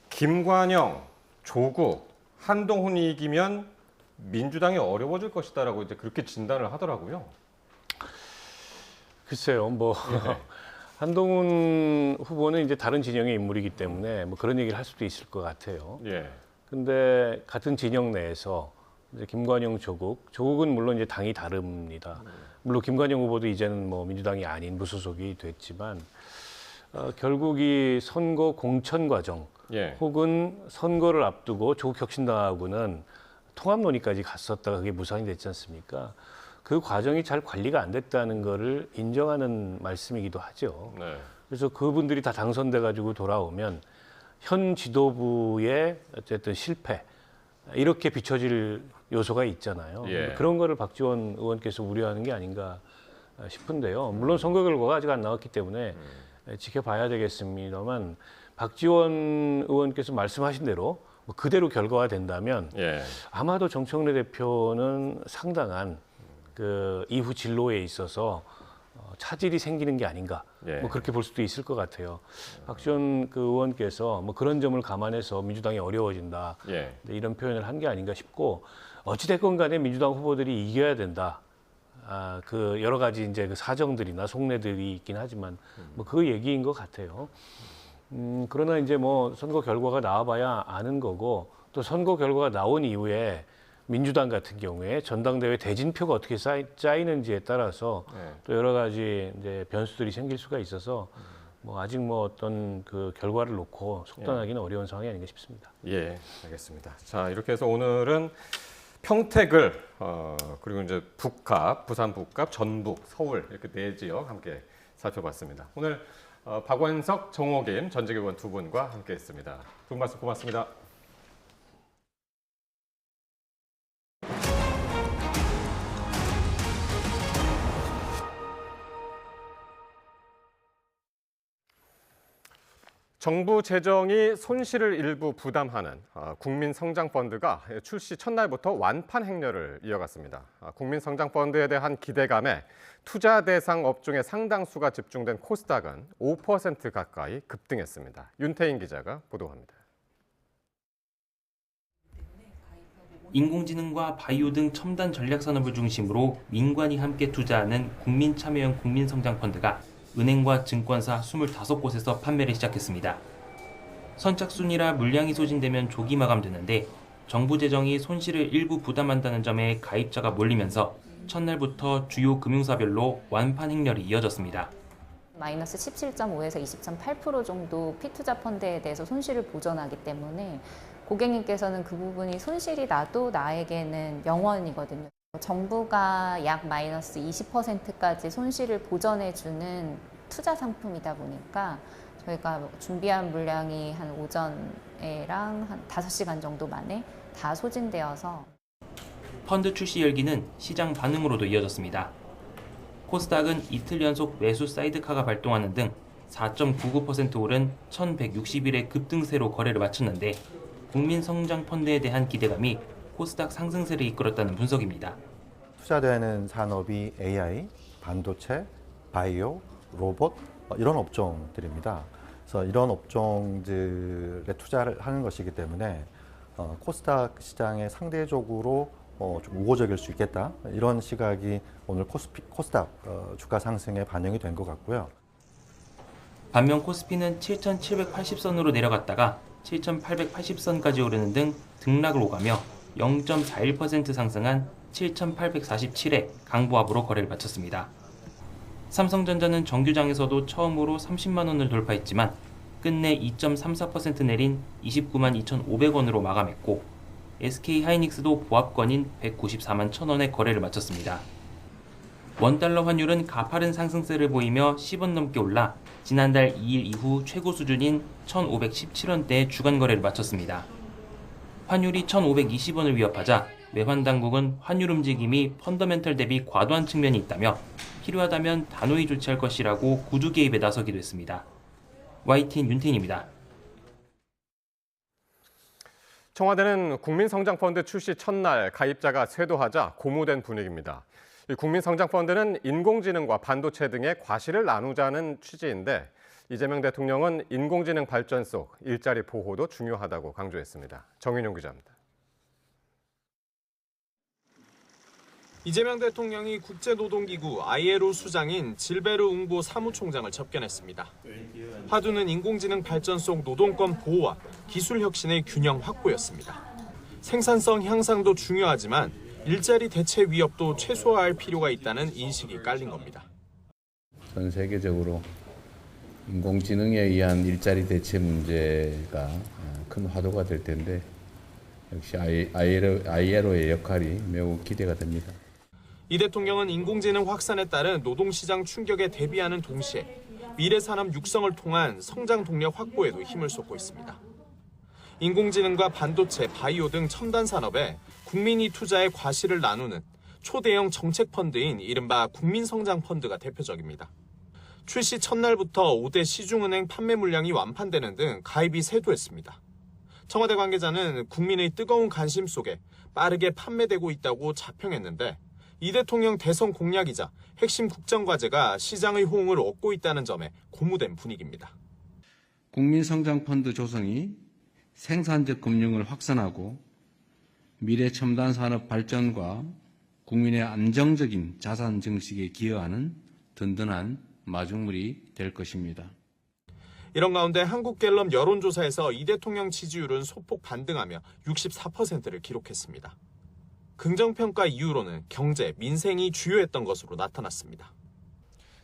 김관영, 조국, 한동훈이 이기면 민주당이 어려워질 것이다라고 이제 그렇게 진단을 하더라고요. 글쎄요, 뭐 한동훈 후보는 이제 다른 진영의 인물이기 때문에 뭐 그런 얘기를 할 수도 있을 것 같아요. 근데 같은 진영 내에서 이제 김관영, 조국은 물론 이제 당이 다릅니다. 물론 김관영 후보도 이제는 뭐 민주당이 아닌 무소속이 됐지만 결국 이 선거 공천 과정 혹은 선거를 앞두고 조국 혁신당하고는 통합 논의까지 갔었다가 그게 무산이 됐지 않습니까? 그 과정이 잘 관리가 안 됐다는 거를 인정하는 말씀이기도 하죠. 그래서 그분들이 다 당선돼 가지고 돌아오면 현 지도부의 어쨌든 실패 이렇게 비춰질 요소가 있잖아요. 그런 거를 박지원 의원께서 우려하는 게 아닌가 싶은데요. 물론 선거 결과가 아직 안 나왔기 때문에 지켜봐야 되겠습니다만 박지원 의원께서 말씀하신 대로 뭐 그대로 결과가 된다면 아마도 정청래 대표는 상당한 그 이후 진로에 있어서 차질이 생기는 게 아닌가, 뭐 그렇게 볼 수도 있을 것 같아요. 박지원 그 의원께서 뭐 그런 점을 감안해서 민주당이 어려워진다, 이런 표현을 한 게 아닌가 싶고, 어찌됐건 간에 민주당 후보들이 이겨야 된다. 그 여러 가지 이제 그 사정들이나 속내들이 있긴 하지만 뭐 그 얘기인 것 같아요. 그러나 이제 뭐 선거 결과가 나와봐야 아는 거고, 또 선거 결과가 나온 이후에 민주당 같은 경우에 전당대회 대진표가 어떻게 짜이는지에 따라서 또 여러 가지 이제 변수들이 생길 수가 있어서 뭐 아직 뭐 어떤 그 결과를 놓고 속단하기는 어려운 상황이 아닌가 싶습니다. 예, 알겠습니다. 자, 이렇게 해서 오늘은 평택을 그리고 이제 북갑, 부산 북갑, 전북, 서울 이렇게 네 지역 함께 살펴봤습니다. 오늘 박원석, 정호김 전직 의원 두 분과 함께했습니다. 두 분 말씀 고맙습니다. 정부 재정이 손실을 일부 부담하는 국민성장펀드가 출시 첫날부터 완판 행렬을 이어갔습니다. 국민성장펀드에 대한 기대감에 투자 대상 업종의 상당수가 집중된 코스닥은 5% 가까이 급등했습니다. 윤태인 기자가 보도합니다. 인공지능과 바이오 등 첨단 전략 산업을 중심으로 민관이 함께 투자하는 국민참여형 국민성장펀드가 은행과 증권사 25곳에서 판매를 시작했습니다. 선착순이라 물량이 소진되면 조기 마감되는데 정부 재정이 손실을 일부 부담한다는 점에 가입자가 몰리면서 첫날부터 주요 금융사별로 완판 행렬이 이어졌습니다. 마이너스 17.5에서 20.8% 정도 피투자 펀드에 대해서 손실을 보전하기 때문에 고객님께서는 그 부분이 손실이 나도 나에게는 영원이거든요. 정부가 약 마이너스 20%까지 손실을 보전해주는 투자 상품이다 보니까 저희가 준비한 물량이 한 오전에랑 한 5시간 정도 만에 다 소진되어서 펀드 출시 열기는 시장 반응으로도 이어졌습니다. 코스닥은 이틀 연속 매수 사이드카가 발동하는 등 4.99% 오른 1160일의 급등세로 거래를 마쳤는데 국민성장펀드에 대한 기대감이 코스닥 상승세를 이끌었다는 분석입니다. 투자되는 산업이 AI, 반도체, 바이오, 로봇 이런 업종들입니다. 그래서 이런 업종들에 투자를 하는 것이기 때문에 코스닥 시장에 상대적으로 좀 우호적일 수 있겠다. 이런 시각이 오늘 코스닥 주가 상승에 반영이 된 것 같고요. 반면 코스피는 7,780선으로 내려갔다가 7,880선까지 오르는 등 등락을 오가며 0.41% 상승한 7,847에 강보합으로 거래를 마쳤습니다. 삼성전자는 정규장에서도 처음으로 30만 원을 돌파했지만 끝내 2.34% 내린 29만 2,500원으로 마감했고 SK하이닉스도 보합권인 194만 1,000원에 거래를 마쳤습니다. 원달러 환율은 가파른 상승세를 보이며 10원 넘게 올라 지난달 2일 이후 최고 수준인 1,517원대에 주간 거래를 마쳤습니다. 환율이 1,520원을 위협하자 외환당국은 환율 움직임이 펀더멘털 대비 과도한 측면이 있다며 필요하다면 단호히 조치할 것이라고 구두 개입에 나서기도 했습니다. YTN 윤태인입니다. 청와대는 국민성장펀드 출시 첫날 가입자가 쇄도하자 고무된 분위기입니다. 국민성장펀드는 인공지능과 반도체 등의 과실을 나누자는 취지인데 이재명 대통령은 인공지능 발전 속 일자리 보호도 중요하다고 강조했습니다. 정윤용 기자입니다. 이재명 대통령이 국제노동기구 ILO 수장인 질베르 웅보 사무총장을 접견했습니다. 화두는 인공지능 발전 속 노동권 보호와 기술 혁신의 균형 확보였습니다. 생산성 향상도 중요하지만 일자리 대체 위협도 최소화할 필요가 있다는 인식이 깔린 겁니다. 전 세계적으로 인공지능에 의한 일자리 대체 문제가 큰 화두가 될 텐데 역시 ILO의 역할이 매우 기대가 됩니다. 이 대통령은 인공지능 확산에 따른 노동시장 충격에 대비하는 동시에 미래 산업 육성을 통한 성장 동력 확보에도 힘을 쏟고 있습니다. 인공지능과 반도체, 바이오 등 첨단 산업에 국민이 투자의 과실을 나누는 초대형 정책 펀드인 이른바 국민성장펀드가 대표적입니다. 출시 첫날부터 5대 시중은행 판매 물량이 완판되는 등 가입이 쇄도했습니다. 청와대 관계자는 국민의 뜨거운 관심 속에 빠르게 판매되고 있다고 자평했는데 이 대통령 대선 공약이자 핵심 국정과제가 시장의 호응을 얻고 있다는 점에 고무된 분위기입니다. 국민성장펀드 조성이 생산적 금융을 확산하고 미래 첨단 산업 발전과 국민의 안정적인 자산 증식에 기여하는 든든한 마중물이 될 것입니다. 이런 가운데 한국갤럽 여론조사에서 이 대통령 지지율은 소폭 반등하며 64%를 기록했습니다. 긍정평가 이유로는 경제, 민생이 주요했던 것으로 나타났습니다.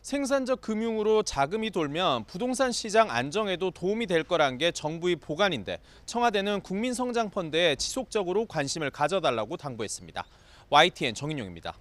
생산적 금융으로 자금이 돌면 부동산 시장 안정에도 도움이 될 거란 게 정부의 보관인데 청와대는 국민성장펀드에 지속적으로 관심을 가져달라고 당부했습니다. YTN 정인용입니다.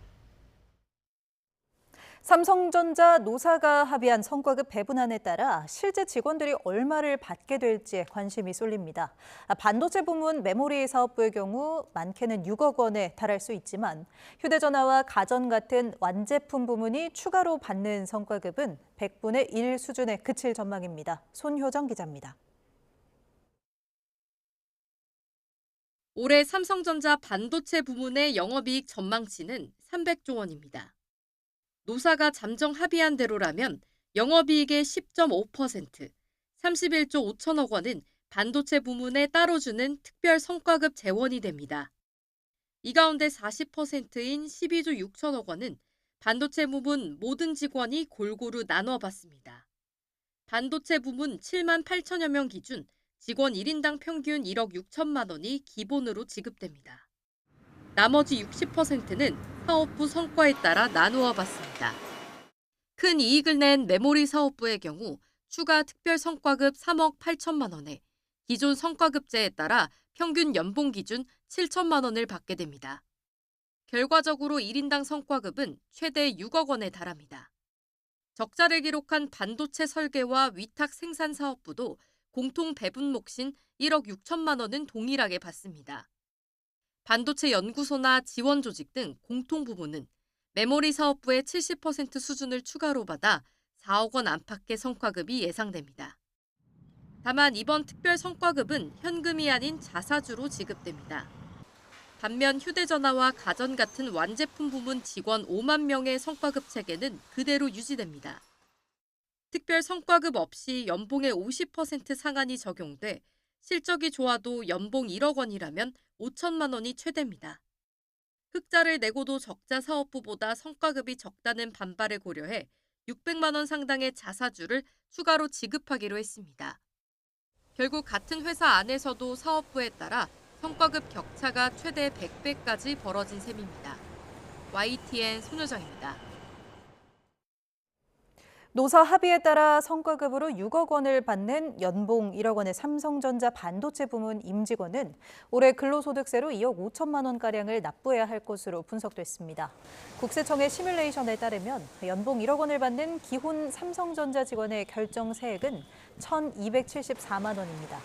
삼성전자 노사가 합의한 성과급 배분안에 따라 실제 직원들이 얼마를 받게 될지에 관심이 쏠립니다. 반도체 부문 메모리 사업부의 경우 많게는 6억 원에 달할 수 있지만 휴대전화와 가전 같은 완제품 부문이 추가로 받는 성과급은 100분의 1 수준에 그칠 전망입니다. 손효정 기자입니다. 올해 삼성전자 반도체 부문의 영업이익 전망치는 300조 원입니다. 노사가 잠정 합의한 대로라면 영업이익의 10.5%, 31조 5천억 원은 반도체 부문에 따로 주는 특별 성과급 재원이 됩니다. 이 가운데 40%인 12조 6천억 원은 반도체 부문 모든 직원이 골고루 나눠 받습니다. 반도체 부문 7만 8천여 명 기준 직원 1인당 평균 1억 6천만 원이 기본으로 지급됩니다. 나머지 60%는 사업부 성과에 따라 나누어 받습니다. 큰 이익을 낸 메모리 사업부의 경우 추가 특별 성과급 3억 8천만 원에 기존 성과급제에 따라 평균 연봉 기준 7천만 원을 받게 됩니다. 결과적으로 1인당 성과급은 최대 6억 원에 달합니다. 적자를 기록한 반도체 설계와 위탁 생산 사업부도 공통 배분 몫인 1억 6천만 원은 동일하게 받습니다. 반도체 연구소나 지원 조직 등 공통 부문은 메모리 사업부의 70% 수준을 추가로 받아 4억 원 안팎의 성과급이 예상됩니다. 다만 이번 특별 성과급은 현금이 아닌 자사주로 지급됩니다. 반면 휴대전화와 가전 같은 완제품 부문 직원 5만 명의 성과급 체계는 그대로 유지됩니다. 특별 성과급 없이 연봉의 50% 상한이 적용돼 실적이 좋아도 연봉 1억 원이라면 5천만 원이 최대입니다. 흑자를 내고도 적자 사업부보다 성과급이 적다는 반발을 고려해 600만 원 상당의 자사주를 추가로 지급하기로 했습니다. 결국 같은 회사 안에서도 사업부에 따라 성과급 격차가 최대 100배까지 벌어진 셈입니다. YTN 손효정입니다. 노사 합의에 따라 성과급으로 6억 원을 받는 연봉 1억 원의 삼성전자 반도체 부문 임직원은 올해 근로소득세로 2억 5천만 원가량을 납부해야 할 것으로 분석됐습니다. 국세청의 시뮬레이션에 따르면 연봉 1억 원을 받는 기혼 삼성전자 직원의 결정 세액은 1,274만 원입니다.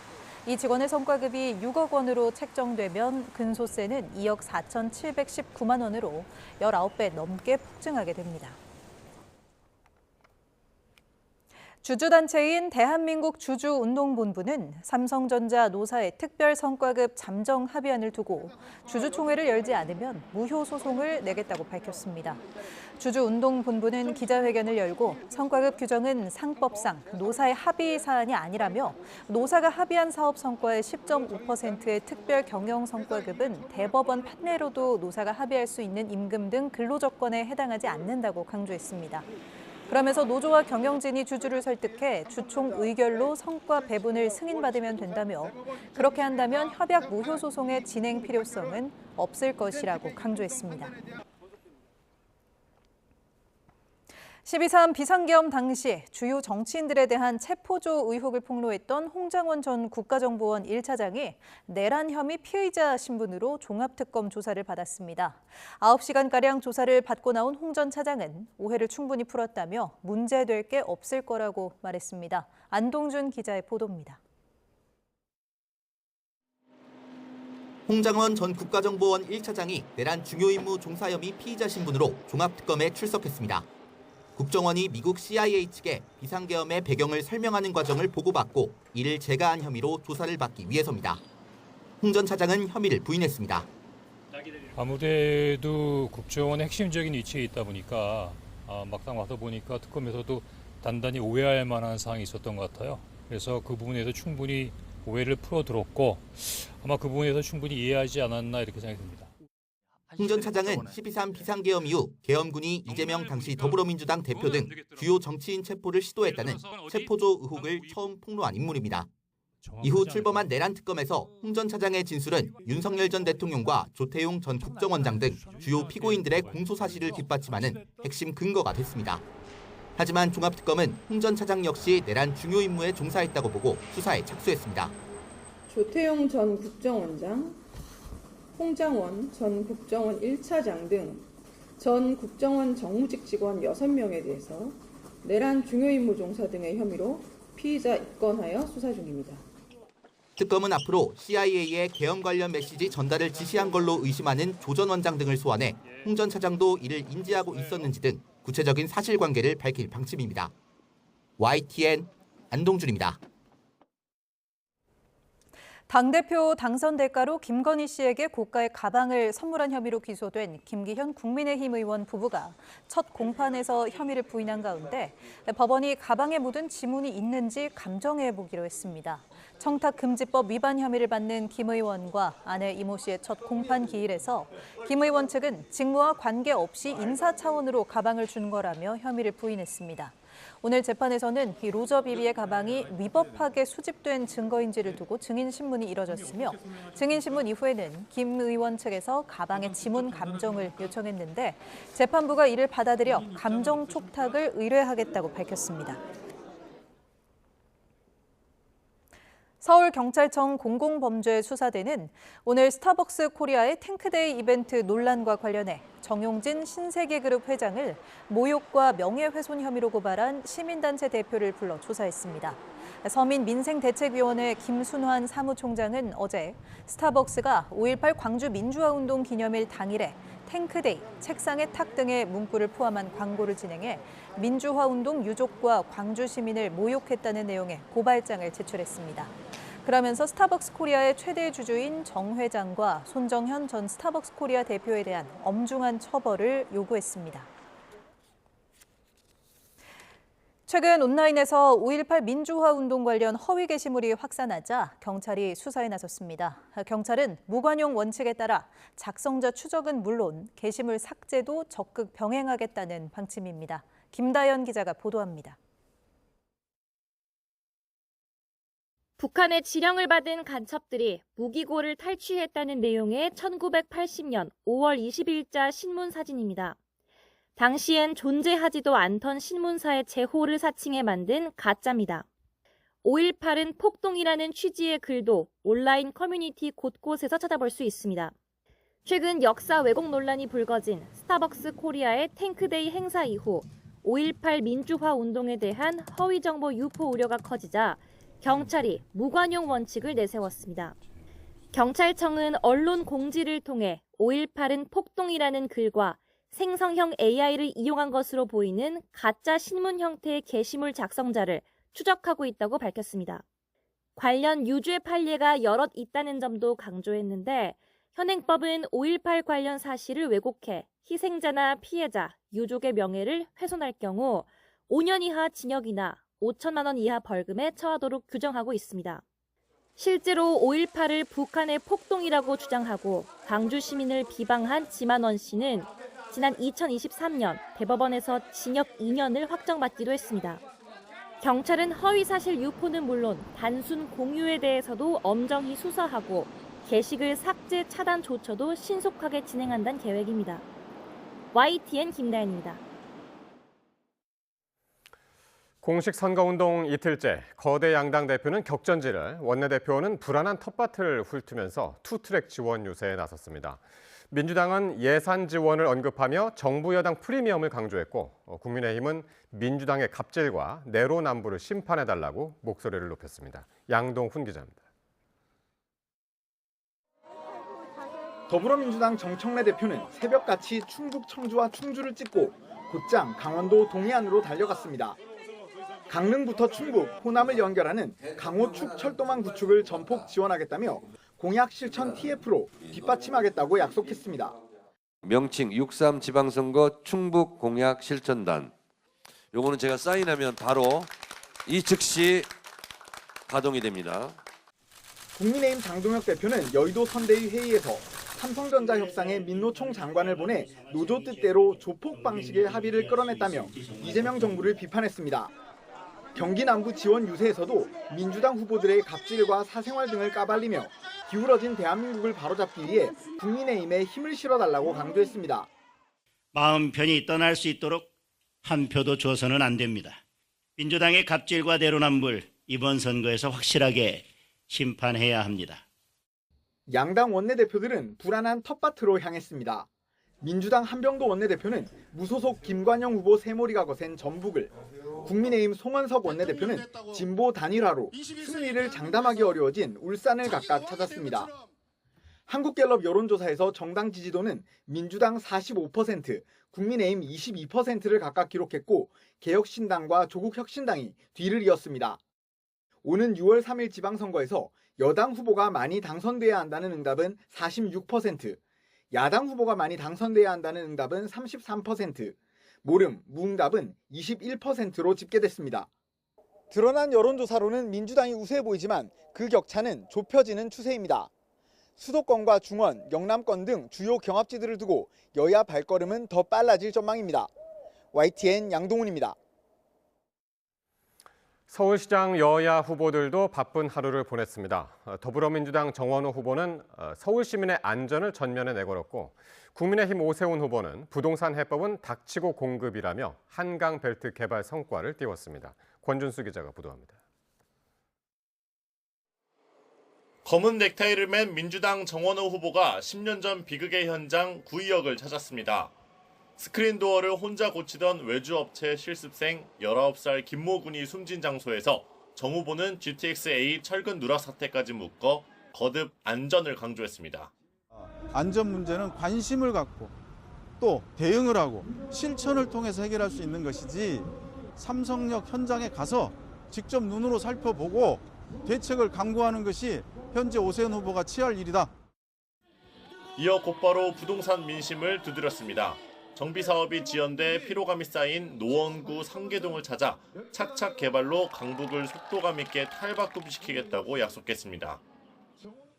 이 직원의 성과급이 6억 원으로 책정되면 근소세는 2억 4,719만 원으로 19배 넘게 폭증하게 됩니다. 주주단체인 대한민국 주주운동본부는 삼성전자 노사의 특별 성과급 잠정 합의안을 두고 주주총회를 열지 않으면 무효 소송을 내겠다고 밝혔습니다. 주주운동본부는 기자회견을 열고 성과급 규정은 상법상 노사의 합의 사안이 아니라며 노사가 합의한 사업 성과의 10.5%의 특별 경영 성과급은 대법원 판례로도 노사가 합의할 수 있는 임금 등 근로조건에 해당하지 않는다고 강조했습니다. 그러면서 노조와 경영진이 주주를 설득해 주총 의결로 성과 배분을 승인받으면 된다며 그렇게 한다면 협약 무효 소송의 진행 필요성은 없을 것이라고 강조했습니다. 12.3 비상계엄 당시 주요 정치인들에 대한 체포조 의혹을 폭로했던 홍장원 전 국가정보원 1차장이 내란 혐의 피의자 신분으로 종합특검 조사를 받았습니다. 9시간가량 조사를 받고 나온 홍 전 차장은 오해를 충분히 풀었다며 문제될 게 없을 거라고 말했습니다. 안동준 기자의 보도입니다. 홍장원 전 국가정보원 1차장이 내란 중요 임무 종사 혐의 피의자 신분으로 종합특검에 출석했습니다. 국정원이 미국 CIA 측에 비상계엄의 배경을 설명하는 과정을 보고받고 이를 제거한 혐의로 조사를 받기 위해서입니다. 홍 전 차장은 혐의를 부인했습니다. 아무래도 국정원의 핵심적인 위치에 있다 보니까 막상 와서 보니까 특검에서도 단단히 오해할 만한 사항이 있었던 것 같아요. 그래서 그 부분에서 충분히 오해를 풀어들었고 아마 그 부분에서 충분히 이해하지 않았나 이렇게 생각이 듭니다. 홍 전 차장은 12.3 비상계엄 이후 계엄군이 이재명 당시 더불어민주당 대표 등 주요 정치인 체포를 시도했다는 체포조 의혹을 처음 폭로한 인물입니다. 이후 출범한 내란 특검에서 홍 전 차장의 진술은 윤석열 전 대통령과 조태용 전 국정원장 등 주요 피고인들의 공소 사실을 뒷받침하는 핵심 근거가 됐습니다. 하지만 종합특검은 홍 전 차장 역시 내란 중요 임무에 종사했다고 보고 수사에 착수했습니다. 조태용 전 국정원장, 홍장원 전 국정원 1차장 등 전 국정원 정무직 직원 6명에 대해서 내란 중요 임무 종사 등의 혐의로 피의자 입건하여 수사 중입니다. 특검은 앞으로 CIA의 계엄 관련 메시지 전달을 지시한 걸로 의심하는 조 전 원장 등을 소환해 홍 전 차장도 이를 인지하고 있었는지 등 구체적인 사실관계를 밝힐 방침입니다. YTN 안동준입니다. 당대표 당선 대가로 김건희 씨에게 고가의 가방을 선물한 혐의로 기소된 김기현 국민의힘 의원 부부가 첫 공판에서 혐의를 부인한 가운데 법원이 가방에 묻은 지문이 있는지 감정해보기로 했습니다. 청탁금지법 위반 혐의를 받는 김 의원과 아내 이모 씨의 첫 공판 기일에서 김 의원 측은 직무와 관계없이 인사 차원으로 가방을 준 거라며 혐의를 부인했습니다. 오늘 재판에서는 이 로저 비비의 가방이 위법하게 수집된 증거인지를 두고 증인신문이 이뤄졌으며 증인신문 이후에는 김 의원 측에서 가방의 지문 감정을 요청했는데 재판부가 이를 받아들여 감정 촉탁을 의뢰하겠다고 밝혔습니다. 서울경찰청 공공범죄수사대는 오늘 스타벅스 코리아의 탱크데이 이벤트 논란과 관련해 정용진 신세계그룹 회장을 모욕과 명예훼손 혐의로 고발한 시민단체 대표를 불러 조사했습니다. 서민민생대책위원회 김순환 사무총장은 어제 스타벅스가 5.18 광주민주화운동 기념일 당일에 탱크데이, 책상의 탁 등의 문구를 포함한 광고를 진행해 민주화운동 유족과 광주 시민을 모욕했다는 내용의 고발장을 제출했습니다. 그러면서 스타벅스 코리아의 최대 주주인 정 회장과 손정현 전 스타벅스 코리아 대표에 대한 엄중한 처벌을 요구했습니다. 최근 온라인에서 5.18 민주화운동 관련 허위 게시물이 확산하자 경찰이 수사에 나섰습니다. 경찰은 무관용 원칙에 따라 작성자 추적은 물론 게시물 삭제도 적극 병행하겠다는 방침입니다. 김다연 기자가 보도합니다. 북한의 지령을 받은 간첩들이 무기고를 탈취했다는 내용의 1980년 5월 20일자 신문 사진입니다. 당시엔 존재하지도 않던 신문사의 제호를 사칭해 만든 가짜입니다. 5.18은 폭동이라는 취지의 글도 온라인 커뮤니티 곳곳에서 찾아볼 수 있습니다. 최근 역사 왜곡 논란이 불거진 스타벅스 코리아의 탱크데이 행사 이후 5.18 민주화 운동에 대한 허위 정보 유포 우려가 커지자 경찰이 무관용 원칙을 내세웠습니다. 경찰청은 언론 공지를 통해 5.18은 폭동이라는 글과 생성형 AI를 이용한 것으로 보이는 가짜 신문 형태의 게시물 작성자를 추적하고 있다고 밝혔습니다. 관련 유죄 판례가 여럿 있다는 점도 강조했는데 현행법은 5.18 관련 사실을 왜곡해 희생자나 피해자, 유족의 명예를 훼손할 경우 5년 이하 징역이나 5천만 원 이하 벌금에 처하도록 규정하고 있습니다. 실제로 5.18을 북한의 폭동이라고 주장하고 광주 시민을 비방한 지만원 씨는 지난 2023년 대법원에서 징역 2년을 확정받기도 했습니다. 경찰은 허위사실 유포는 물론 단순 공유에 대해서도 엄정히 수사하고 게시글 삭제 차단 조처도 신속하게 진행한다는 계획입니다. YTN 김다연입니다. 공식 선거운동 이틀째 거대 양당 대표는 격전지를, 원내대표는 불안한 텃밭을 훑으면서 투트랙 지원 유세에 나섰습니다. 민주당은 예산 지원을 언급하며 정부 여당 프리미엄을 강조했고 국민의힘은 민주당의 갑질과 내로남불을 심판해달라고 목소리를 높였습니다. 양동훈 기자입니다. 더불어민주당 정청래 대표는 새벽같이 충북 청주와 충주를 찍고 곧장 강원도 동해안으로 달려갔습니다. 강릉부터 충북, 호남을 연결하는 강호축 철도망 구축을 전폭 지원하겠다며 공약 실천 TF로 뒷받침하겠다고 약속했습니다. 명칭 6.3 지방선거 충북 공약 실천단. 요거는 제가 사인하면 바로 이 즉시 가동이 됩니다. 국민의힘 장동혁 대표는 여의도 선대위 회의에서 삼성전자 협상에 민노총 장관을 보내 노조 뜻대로 조폭 방식의 합의를 끌어냈다며 이재명 정부를 비판했습니다. 경기 남부 지원 유세에서도 민주당 후보들의 갑질과 사생활 등을 까발리며 기울어진 대한민국을 바로잡기 위해 국민의힘에 힘을 실어달라고 강조했습니다. 마음 편히 떠날 수 있도록 한 표도 줘서는 안 됩니다. 민주당의 갑질과 내로남불 이번 선거에서 확실하게 심판해야 합니다. 양당 원내대표들은 불안한 텃밭으로 향했습니다. 민주당 한병도 원내대표는 무소속 김관영 후보 새머리가 거센 전북을, 국민의힘 송원석 원내대표는 진보 단일화로 승리를 장담하기 어려워진 울산을 각각 찾았습니다. 한국갤럽 여론조사에서 정당 지지도는 민주당 45%, 국민의힘 22%를 각각 기록했고 개혁신당과 조국혁신당이 뒤를 이었습니다. 오는 6월 3일 지방선거에서 여당 후보가 많이 당선돼야 한다는 응답은 46%, 야당 후보가 많이 당선돼야 한다는 응답은 33%, 모름, 무응답은 21%로 집계됐습니다. 드러난 여론조사로는 민주당이 우세해 보이지만 그 격차는 좁혀지는 추세입니다. 수도권과 중원, 영남권 등 주요 경합지들을 두고 여야 발걸음은 더 빨라질 전망입니다. YTN 양동훈입니다. 서울시장 여야 후보들도 바쁜 하루를 보냈습니다. 더불어민주당 정원호 후보는 서울 시민의 안전을 전면에 내걸었고 국민의힘 오세훈 후보는 부동산 해법은 닥치고 공급이라며 한강벨트 개발 성과를 띄웠습니다. 권준수 기자가 보도합니다. 검은 넥타이를 맨 민주당 정원호 후보가 10년 전 비극의 현장 구의역을 찾았습니다. 스크린 도어를 혼자 고치던 외주업체 실습생 19살 김모 군이 숨진 장소에서 정 후보는 GTX-A 철근 누락 사태까지 묶어 거듭 안전을 강조했습니다. 안전 문제는 관심을 갖고 또 대응을 하고 실천을 통해서 해결할 수 있는 것이지 삼성역 현장에 가서 직접 눈으로 살펴보고 대책을 강구하는 것이 현재 오세훈 후보가 취할 일이다. 이어 곧바로 부동산 민심을 두드렸습니다. 정비사업이 지연돼 피로감이 쌓인 노원구 상계동을 찾아 착착 개발로 강북을 속도감 있게 탈바꿈시키겠다고 약속했습니다.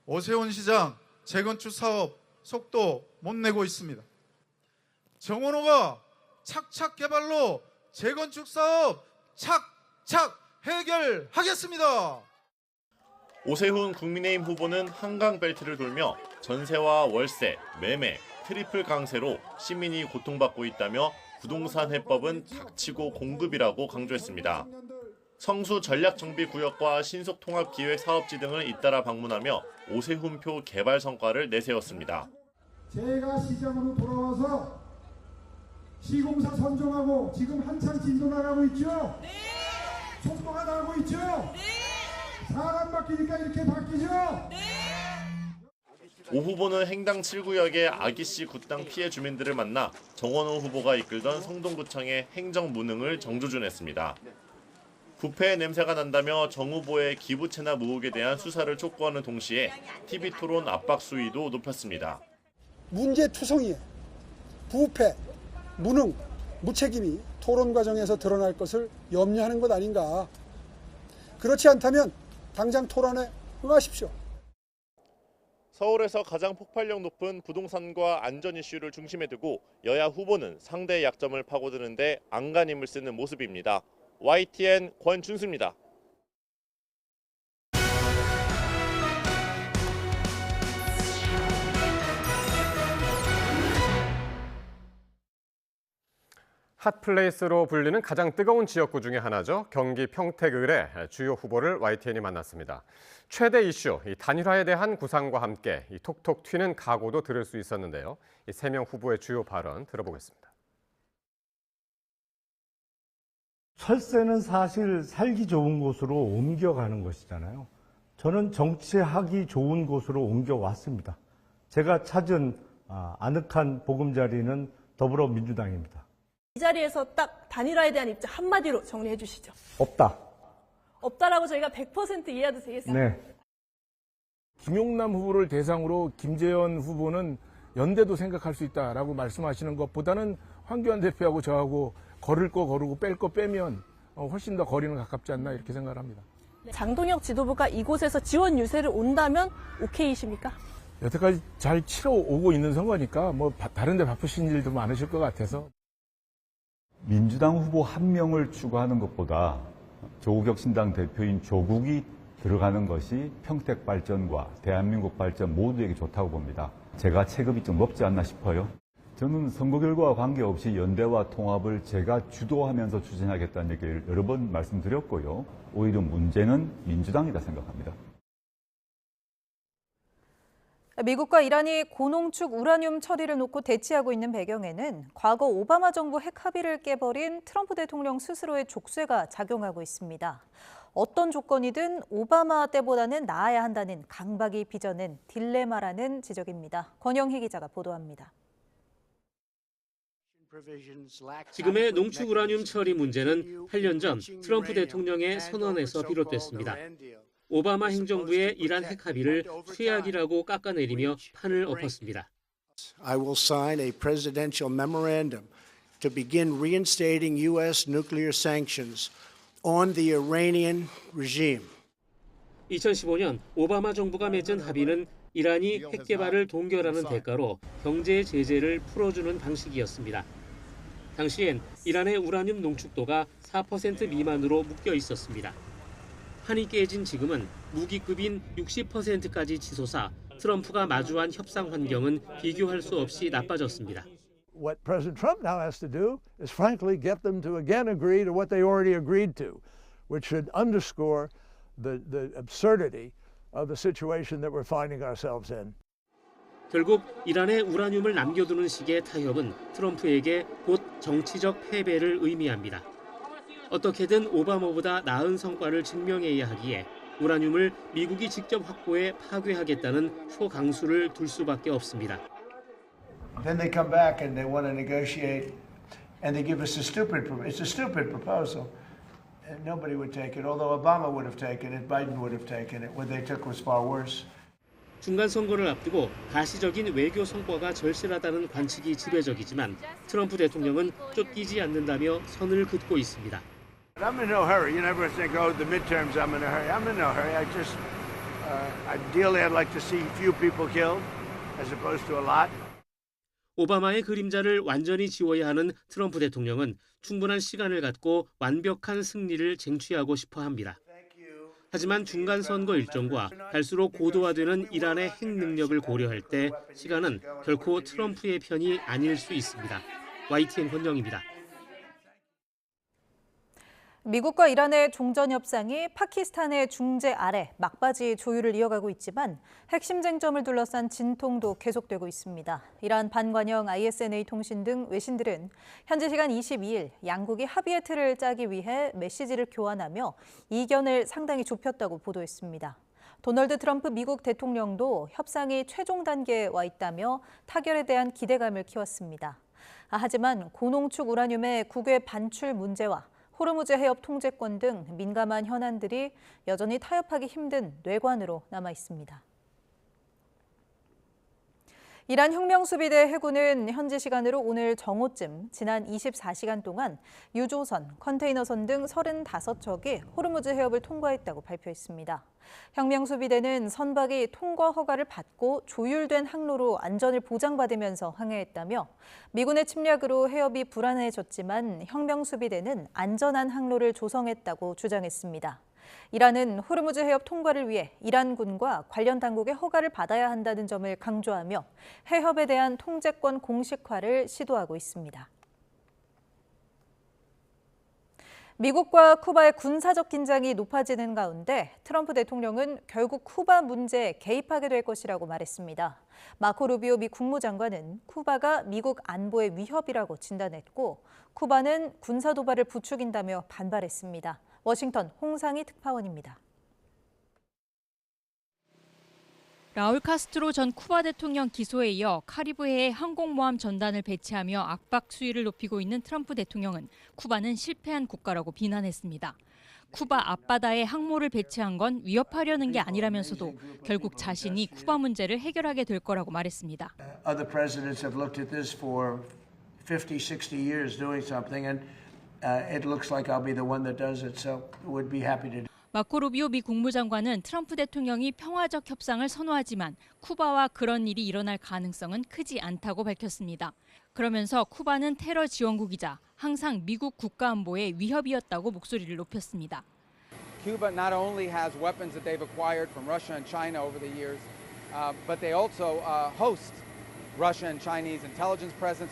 오세훈 시장 재건축 사업 속도 못 내고 있습니다. 정원호가 착착 개발로 재건축 사업 착착 해결하겠습니다. 오세훈 국민의힘 후보는 한강벨트를 돌며 전세와 월세, 매매, 트리플 강세로 시민이 고통받고 있다며 부동산 해법은 닥치고 공급이라고 강조했습니다. 성수 전략정비구역과 신속통합기획사업지 등을 잇따라 방문하며 오세훈표 개발 성과를 내세웠습니다. 제가 시장으로 돌아와서 시공사 선정하고 지금 한창 진도 나가고 있죠? 네. 속도가 나가고 있죠? 네. 사람 바뀌니까 이렇게 바뀌죠? 네. 오 후보는 행당 7구역의 아기씨 굿당 피해 주민들을 만나 정원호 후보가 이끌던 성동구청의 행정 무능을 정조준했습니다. 부패의 냄새가 난다며 정 후보의 기부 체납 의혹에 대한 수사를 촉구하는 동시에 TV토론 압박 수위도 높였습니다. 문제투성이에 부패, 무능, 무책임이 토론 과정에서 드러날 것을 염려하는 것 아닌가. 그렇지 않다면 당장 토론에 응하십시오. 서울에서 가장 폭발력 높은 부동산과 안전 이슈를 중심에 두고 여야 후보는 상대의 약점을 파고드는데 안간힘을 쓰는 모습입니다. YTN 권준수입니다. 핫플레이스로 불리는 가장 뜨거운 지역구 중에 하나죠. 경기 평택을의 주요 후보를 YTN이 만났습니다. 최대 이슈, 단일화에 대한 구상과 함께 톡톡 튀는 각오도 들을 수 있었는데요. 이 3명 후보의 주요 발언 들어보겠습니다. 철새는 사실 살기 좋은 곳으로 옮겨가는 것이잖아요. 저는 정치하기 좋은 곳으로 옮겨왔습니다. 제가 찾은 아늑한 보금자리는 더불어민주당입니다. 이 자리에서 딱 단일화에 대한 입장 한마디로 정리해 주시죠. 없다. 없다라고 저희가 100% 이해해도 되겠습니까? 네. 김용남 후보를 대상으로 김재현 후보는 연대도 생각할 수 있다라고 말씀하시는 것보다는 황교안 대표하고 저하고 걸을 거 거르고 뺄 거 빼면 훨씬 더 거리는 가깝지 않나 이렇게 생각을 합니다. 장동혁 지도부가 이곳에서 지원 유세를 온다면 오케이십니까? 여태까지 잘 치러오고 있는 선거니까 뭐 다른 데 바쁘신 일도 많으실 것 같아서. 민주당 후보 한 명을 추구하는 것보다 조국 혁신당 대표인 조국이 들어가는 것이 평택 발전과 대한민국 발전 모두에게 좋다고 봅니다. 제가 체급이 좀 높지 않나 싶어요. 저는 선거 결과와 관계없이 연대와 통합을 제가 주도하면서 추진하겠다는 얘기를 여러 번 말씀드렸고요. 오히려 문제는 민주당이다 생각합니다. 미국과 이란이 고농축 우라늄 처리를 놓고 대치하고 있는 배경에는 과거 오바마 정부 핵 합의를 깨버린 트럼프 대통령 스스로의 족쇄가 작용하고 있습니다. 어떤 조건이든 오바마 때보다는 나아야 한다는 강박이 빚어낸 딜레마라는 지적입니다. 권영희 기자가 보도합니다. 지금의 농축 우라늄 처리 문제는 8년 전 트럼프 대통령의 선언에서 비롯됐습니다. 오바마 행정부의 이란 핵 합의를 최악이라고 깎아내리며 판을 엎었습니다. I will sign a presidential memorandum to begin reinstating U.S. nuclear sanctions on the Iranian regime. 2015년 오바마 정부가 맺은 합의는 이란이 핵 개발을 동결하는 대가로 경제 제재를 풀어주는 방식이었습니다. 당시엔 이란의 우라늄 농축도가 4% 미만으로 묶여 있었습니다. 판이 깨진 지금은 무기급인 60%까지 치솟아 트럼프가 마주한 협상 환경은 비교할 수 없이 나빠졌습니다. What President Trump now has to do is frankly get them to again agree to what they already agreed to, which should underscore the absurdity of the situation that we're finding ourselves in. 결국 이란의 우라늄을 남겨두는 식의 타협은 트럼프에게 곧 정치적 패배를 의미합니다. 어떻게든 오바마보다 나은 성과를 증명해야 하기에 우라늄을 미국이 직접 확보해 파괴하겠다는 초강수를 둘 수밖에 없습니다. Then they come back and they want to negotiate, and they give us it's a stupid proposal. And nobody would take it, although Obama would have taken it, Biden would have taken it. What they took was far worse. 중간 선거를 앞두고 가시적인 외교 성과가 절실하다는 관측이 지배적이지만 트럼프 대통령은 쫓기지 않는다며 선을 긋고 있습니다. I'm in no hurry. You never think, oh, the midterms, I'm in a hurry. I'm in no hurry. Ideally, I'd like to see few people killed, as opposed to a lot. 오바마의 그림자를 완전히 지워야 하는 트럼프 대통령은 충분한 시간을 갖고 완벽한 승리를 쟁취하고 싶어 합니다. 하지만 중간 선거 일정과 갈수록 고도화되는 이란의 핵 능력을 고려할 때 시간은 결코 트럼프의 편이 아닐 수 있습니다. YTN 권영입니다. 미국과 이란의 종전 협상이 파키스탄의 중재 아래 막바지 조율을 이어가고 있지만 핵심 쟁점을 둘러싼 진통도 계속되고 있습니다. 이란 반관영 ISNA 통신 등 외신들은 현지 시간 22일 양국이 합의의 틀을 짜기 위해 메시지를 교환하며 이견을 상당히 좁혔다고 보도했습니다. 도널드 트럼프 미국 대통령도 협상이 최종 단계에 와 있다며 타결에 대한 기대감을 키웠습니다. 하지만 고농축 우라늄의 국외 반출 문제와 호르무즈 해협 통제권 등 민감한 현안들이 여전히 타협하기 힘든 뇌관으로 남아 있습니다. 이란 혁명수비대 해군은 현지 시간으로 오늘 정오쯤 지난 24시간 동안 유조선, 컨테이너선 등 35척이 호르무즈 해협을 통과했다고 발표했습니다. 혁명수비대는 선박이 통과 허가를 받고 조율된 항로로 안전을 보장받으면서 항해했다며 미군의 침략으로 해협이 불안해졌지만 혁명수비대는 안전한 항로를 조성했다고 주장했습니다. 이란은 호르무즈 해협 통과를 위해 이란군과 관련 당국의 허가를 받아야 한다는 점을 강조하며 해협에 대한 통제권 공식화를 시도하고 있습니다. 미국과 쿠바의 군사적 긴장이 높아지는 가운데 트럼프 대통령은 결국 쿠바 문제에 개입하게 될 것이라고 말했습니다. 마코 루비오 미 국무장관은 쿠바가 미국 안보의 위협이라고 진단했고 쿠바는 군사 도발을 부추긴다며 반발했습니다. 워싱턴 홍상희 특파원입니다. 라울 카스트로 전 쿠바 대통령 기소에 이어 카리브해에 항공모함 전단을 배치하며 압박 수위를 높이고 있는 트럼프 대통령은 쿠바는 실패한 국가라고 비난했습니다. 쿠바 앞바다에 항모를 배치한 건 위협하려는 게 아니라면서도 결국 자신이 쿠바 문제를 해결하게 될 거라고 말했습니다. Other presidents have looked at this for 50, 60 years doing something, and it looks like I'll be the one that does it, so would be happy to. 마코 루비오 미 국무장관은 트럼프 대통령이 평화적 협상을 선호하지만 쿠바와 그런 일이 일어날 가능성은 크지 않다고 밝혔습니다. 그러면서 쿠바는 테러 지원국이자 항상 미국 국가안보에 위협이었다고 목소리를 높였습니다. Cuba not only has weapons that they've acquired from Russia and China over the years, but they also host Russia and Chinese intelligence presence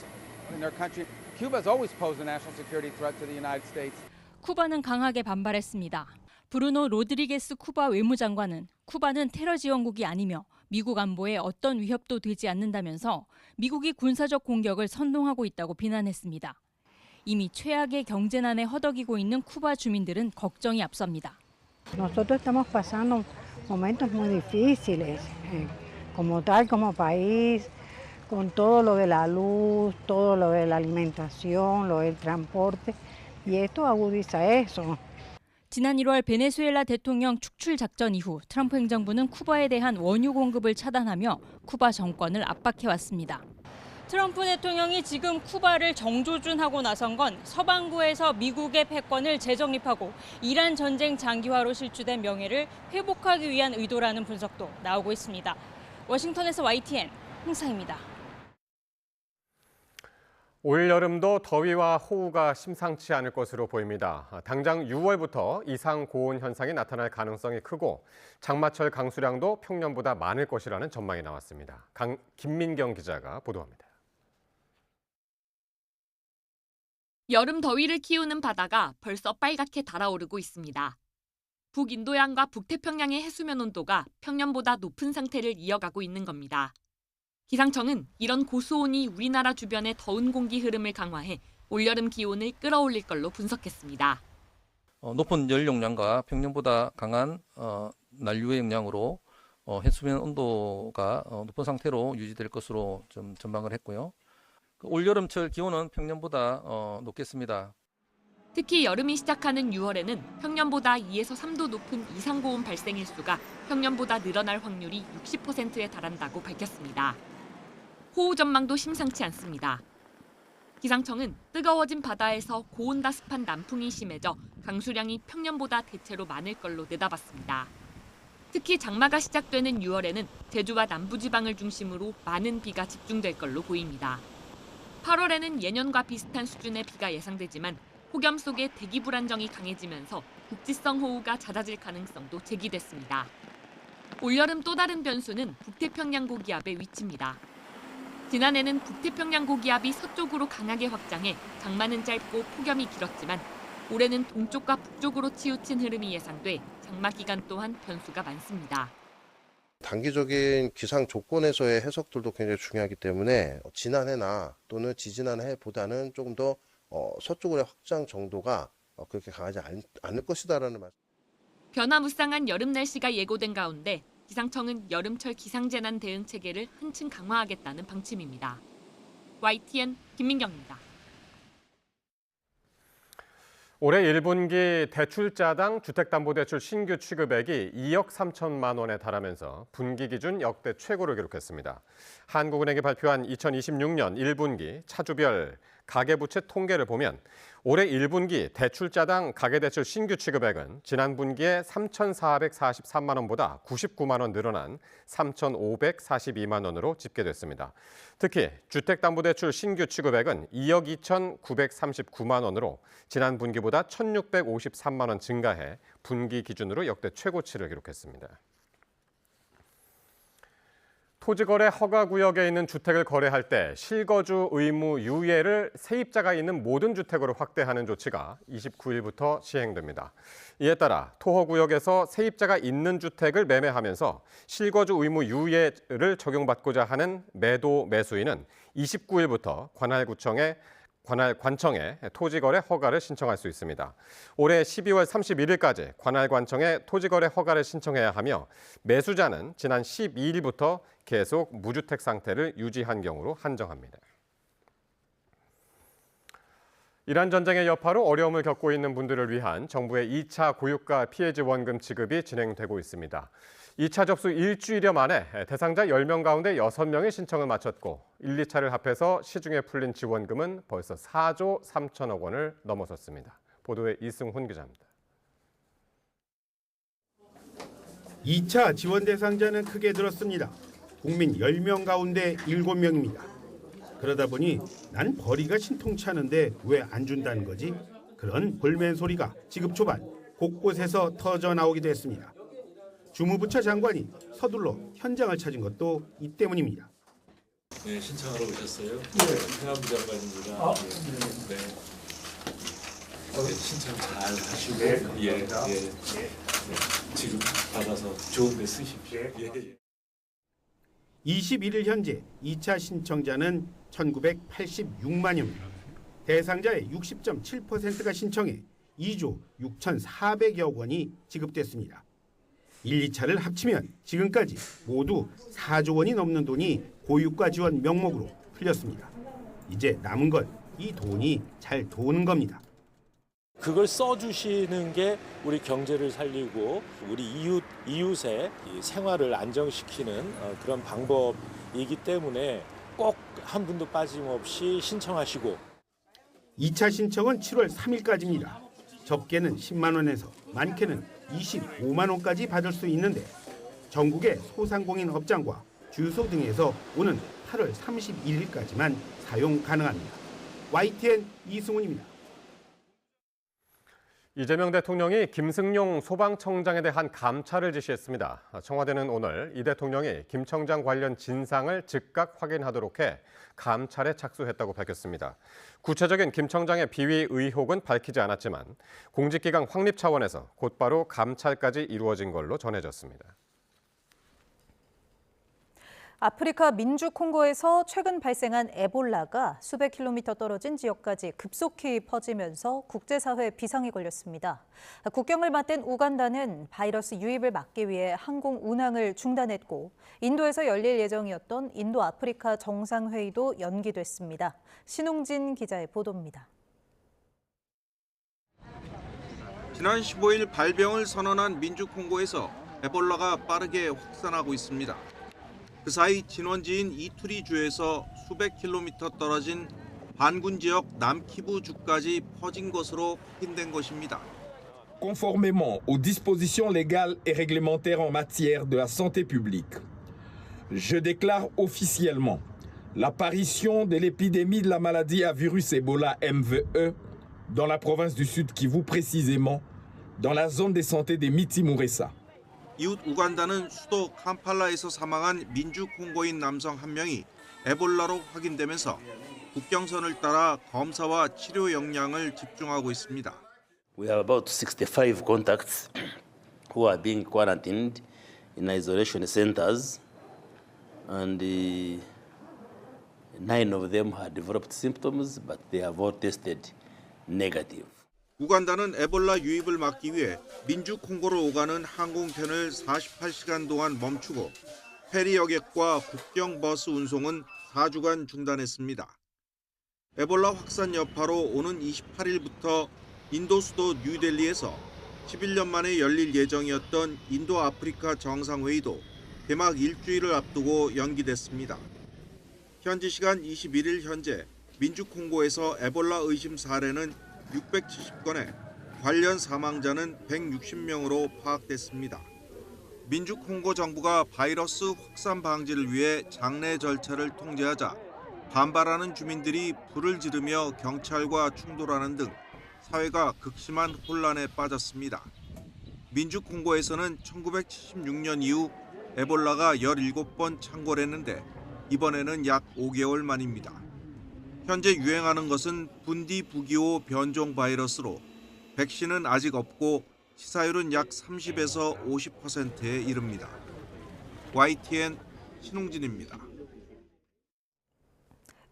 in their country. Cuba has always posed a national security threat to the United States. 쿠바는 강하게 반발했습니다. 브루노 로드리게스 쿠바 외무장관은 쿠바는 테러 지원국이 아니며 미국 안보에 어떤 위협도 되지 않는다면서 미국이 군사적 공격을 선동하고 있다고 비난했습니다. 이미 최악의 경제난에 허덕이고 있는 쿠바 주민들은 걱정이 앞섭니다. Nosotros estamos pasando momentos muy difíciles, como tal, como país, con todo lo de la luz, todo lo de la alimentación, lo del transporte, y esto agudiza eso. 지난 1월 베네수엘라 대통령 축출 작전 이후 트럼프 행정부는 쿠바에 대한 원유 공급을 차단하며 쿠바 정권을 압박해왔습니다. 트럼프 대통령이 지금 쿠바를 정조준하고 나선 건 서방구에서 미국의 패권을 재정립하고 이란 전쟁 장기화로 실추된 명예를 회복하기 위한 의도라는 분석도 나오고 있습니다. 워싱턴에서 YTN 홍상입니다. 올 여름도 더위와 호우가 심상치 않을 것으로 보입니다. 당장 6월부터 이상 고온 현상이 나타날 가능성이 크고 장마철 강수량도 평년보다 많을 것이라는 전망이 나왔습니다. 김민경 기자가 보도합니다. 여름 더위를 키우는 바다가 벌써 빨갛게 달아오르고 있습니다. 북인도양과 북태평양의 해수면 온도가 평년보다 높은 상태를 이어가고 있는 겁니다. 기상청은 이런 고수온이 우리나라 주변의 더운 공기 흐름을 강화해 올여름 기온을 끌어올릴 걸로 분석했습니다. 높은 열 용량과 평년보다 강한 난류의 영향으로 해수면 온도가 높은 상태로 유지될 것으로 좀 전망을 했고요. 올여름철 기온은 평년보다 높겠습니다. 특히 여름이 시작하는 6월에는 평년보다 2에서 3도 높은 이상고온 발생 횟수가 평년보다 늘어날 확률이 60%에 달한다고 밝혔습니다. 호우 전망도 심상치 않습니다. 기상청은 뜨거워진 바다에서 고온다습한 남풍이 심해져 강수량이 평년보다 대체로 많을 걸로 내다봤습니다. 특히 장마가 시작되는 6월에는 제주와 남부지방을 중심으로 많은 비가 집중될 걸로 보입니다. 8월에는 예년과 비슷한 수준의 비가 예상되지만 폭염 속에 대기 불안정이 강해지면서 국지성 호우가 잦아질 가능성도 제기됐습니다. 올여름 또 다른 변수는 북태평양 고기압의 위치입니다. 지난해는 북태평양 고기압이 서쪽으로 강하게 확장해 장마는 짧고 폭염이 길었지만 올해는 동쪽과 북쪽으로 치우친 흐름이 예상돼 장마 기간 또한 변수가 많습니다. 단기적인 기상 조건에서의 해석들도 굉장히 중요하기 때문에 지난해나 또는 지지난해보다는 조금 더 서쪽으로의 확장 정도가 그렇게 강하지 않을 것이다라는 말씀. 변화무쌍한 여름 날씨가 예고된 가운데 기상청은 여름철 기상재난 대응 체계를 한층 강화하겠다는 방침입니다. YTN 김민경입니다. 올해 1분기 대출자당 주택담보대출 신규 취급액이 2억 3천만 원에 달하면서 분기 기준 역대 최고를 기록했습니다. 한국은행이 발표한 2026년 1분기 차주별 가계부채 통계를 보면 올해 1분기 대출자당 가계대출 신규 취급액은 지난 분기에 3,443만 원보다 99만 원 늘어난 3,542만 원으로 집계됐습니다. 특히 주택담보대출 신규 취급액은 2억 2,939만 원으로 지난 분기보다 1,653만 원 증가해 분기 기준으로 역대 최고치를 기록했습니다. 토지거래 허가구역에 있는 주택을 거래할 때 실거주 의무 유예를 세입자가 있는 모든 주택으로 확대하는 조치가 29일부터 시행됩니다. 이에 따라 토허구역에서 세입자가 있는 주택을 매매하면서 실거주 의무 유예를 적용받고자 하는 매도 매수인은 29일부터 관할 관청에 토지거래 허가를 신청할 수 있습니다. 올해 12월 31일까지 관할 관청에 토지거래 허가를 신청해야 하며 매수자는 지난 12일부터 계속 무주택 상태를 유지한 경우로 한정합니다. 이란 전쟁의 여파로 어려움을 겪고 있는 분들을 위한 정부의 2차 고유가 피해 지원금 지급이 진행되고 있습니다. 2차 접수 일주일여 만에 대상자 10명 가운데 6명이 신청을 마쳤고 1, 2차를 합해서 시중에 풀린 지원금은 벌써 4조 3천억 원을 넘어섰습니다. 보도에 이승훈 기자입니다. 2차 지원 대상자는 크게 늘었습니다. 국민 10명 가운데 7명입니다. 그러다 보니 난 벌이가 신통치 않은데 왜 안 준다는 거지? 그런 볼멘 소리가 지급 초반 곳곳에서 터져 나오기도 했습니다. 주무부처 장관이 서둘러 현장을 찾은 것도 이 때문입니다. 네, 신청하러 오셨어요? 네, 행안부 장관입니다. 네. 신청 잘 하시고 예. 지급 받아서 좋은 데 쓰십시오. 예. 21일 현재 2차 신청자는 1986만여 명. 대상자의 60.7%가 신청해 2조 6,400여 원이 지급됐습니다. 1, 2차를 합치면 지금까지 모두 4조 원이 넘는 돈이 고유가 지원 명목으로 풀렸습니다. 이제 남은 건 이 돈이 잘 도는 겁니다. 그걸 써주시는 게 우리 경제를 살리고 우리 이웃의 생활을 안정시키는 그런 방법이기 때문에 꼭 한 분도 빠짐없이 신청하시고. 2차 신청은 7월 3일까지입니다. 적게는 10만 원에서 많게는 25만 원까지 받을 수 있는데 전국의 소상공인 업장과 주유소 등에서 오는 8월 31일까지만 사용 가능합니다. YTN 이승훈입니다. 이재명 대통령이 김승용 소방청장에 대한 감찰을 지시했습니다. 청와대는 오늘 이 대통령이 김 청장 관련 진상을 즉각 확인하도록 해 감찰에 착수했다고 밝혔습니다. 구체적인 김 청장의 비위 의혹은 밝히지 않았지만 공직기강 확립 차원에서 곧바로 감찰까지 이루어진 걸로 전해졌습니다. 아프리카 민주 콩고에서 최근 발생한 에볼라가 수백 킬로미터 떨어진 지역까지 급속히 퍼지면서 국제사회 비상이 걸렸습니다. 국경을 맞댄 우간다는 바이러스 유입을 막기 위해 항공 운항을 중단했고 인도에서 열릴 예정이었던 인도 아프리카 정상회의도 연기됐습니다. 신웅진 기자의 보도입니다. 지난 15일 발병을 선언한 민주 콩고에서 에볼라가 빠르게 확산하고 있습니다. 그 사이 진원지인 이투리주에서 수백 킬로미터 떨어진 반군 지역 남키부주까지 퍼진 것으로 확인된 것입니다. Conformément aux dispositions légales et réglementaires en matière de la santé publique, je déclare officiellement l'apparition de l'épidémie de la maladie à virus Ebola MVE dans la province du Sud Kivu, précisément dans la zone de santé de Miti-Mouressa. 이웃 우간다는 수도 캄팔라에서 사망한 민주 콩고인 남성 한 명이 에볼라로 확인되면서 국경선을 따라 검사와 치료 역량을 집중하고 있습니다. We have about 65 contacts who are being quarantined in isolation centers, and 9 of them had developed symptoms, but they have all tested negative. 우간다는 에볼라 유입을 막기 위해 민주 콩고로 오가는 항공편을 48시간 동안 멈추고 페리 여객과 국경 버스 운송은 4주간 중단했습니다. 에볼라 확산 여파로 오는 28일부터 인도 수도 뉴델리에서 11년 만에 열릴 예정이었던 인도 아프리카 정상회의도 개막 일주일을 앞두고 연기됐습니다. 현지 시간 21일 현재 민주 콩고에서 에볼라 의심 사례는 670건에 관련 사망자는 160명으로 파악됐습니다. 민주 콩고 정부가 바이러스 확산 방지를 위해 장례 절차를 통제하자 반발하는 주민들이 불을 지르며 경찰과 충돌하는 등 사회가 극심한 혼란에 빠졌습니다. 민주 콩고에서는 1976년 이후 에볼라가 17번 창궐했는데 이번에는 약 5개월 만입니다. 현재 유행하는 것은 분디부기호 변종 바이러스로 백신은 아직 없고 치사율은 약 30에서 50%에 이릅니다. YTN 신웅진입니다.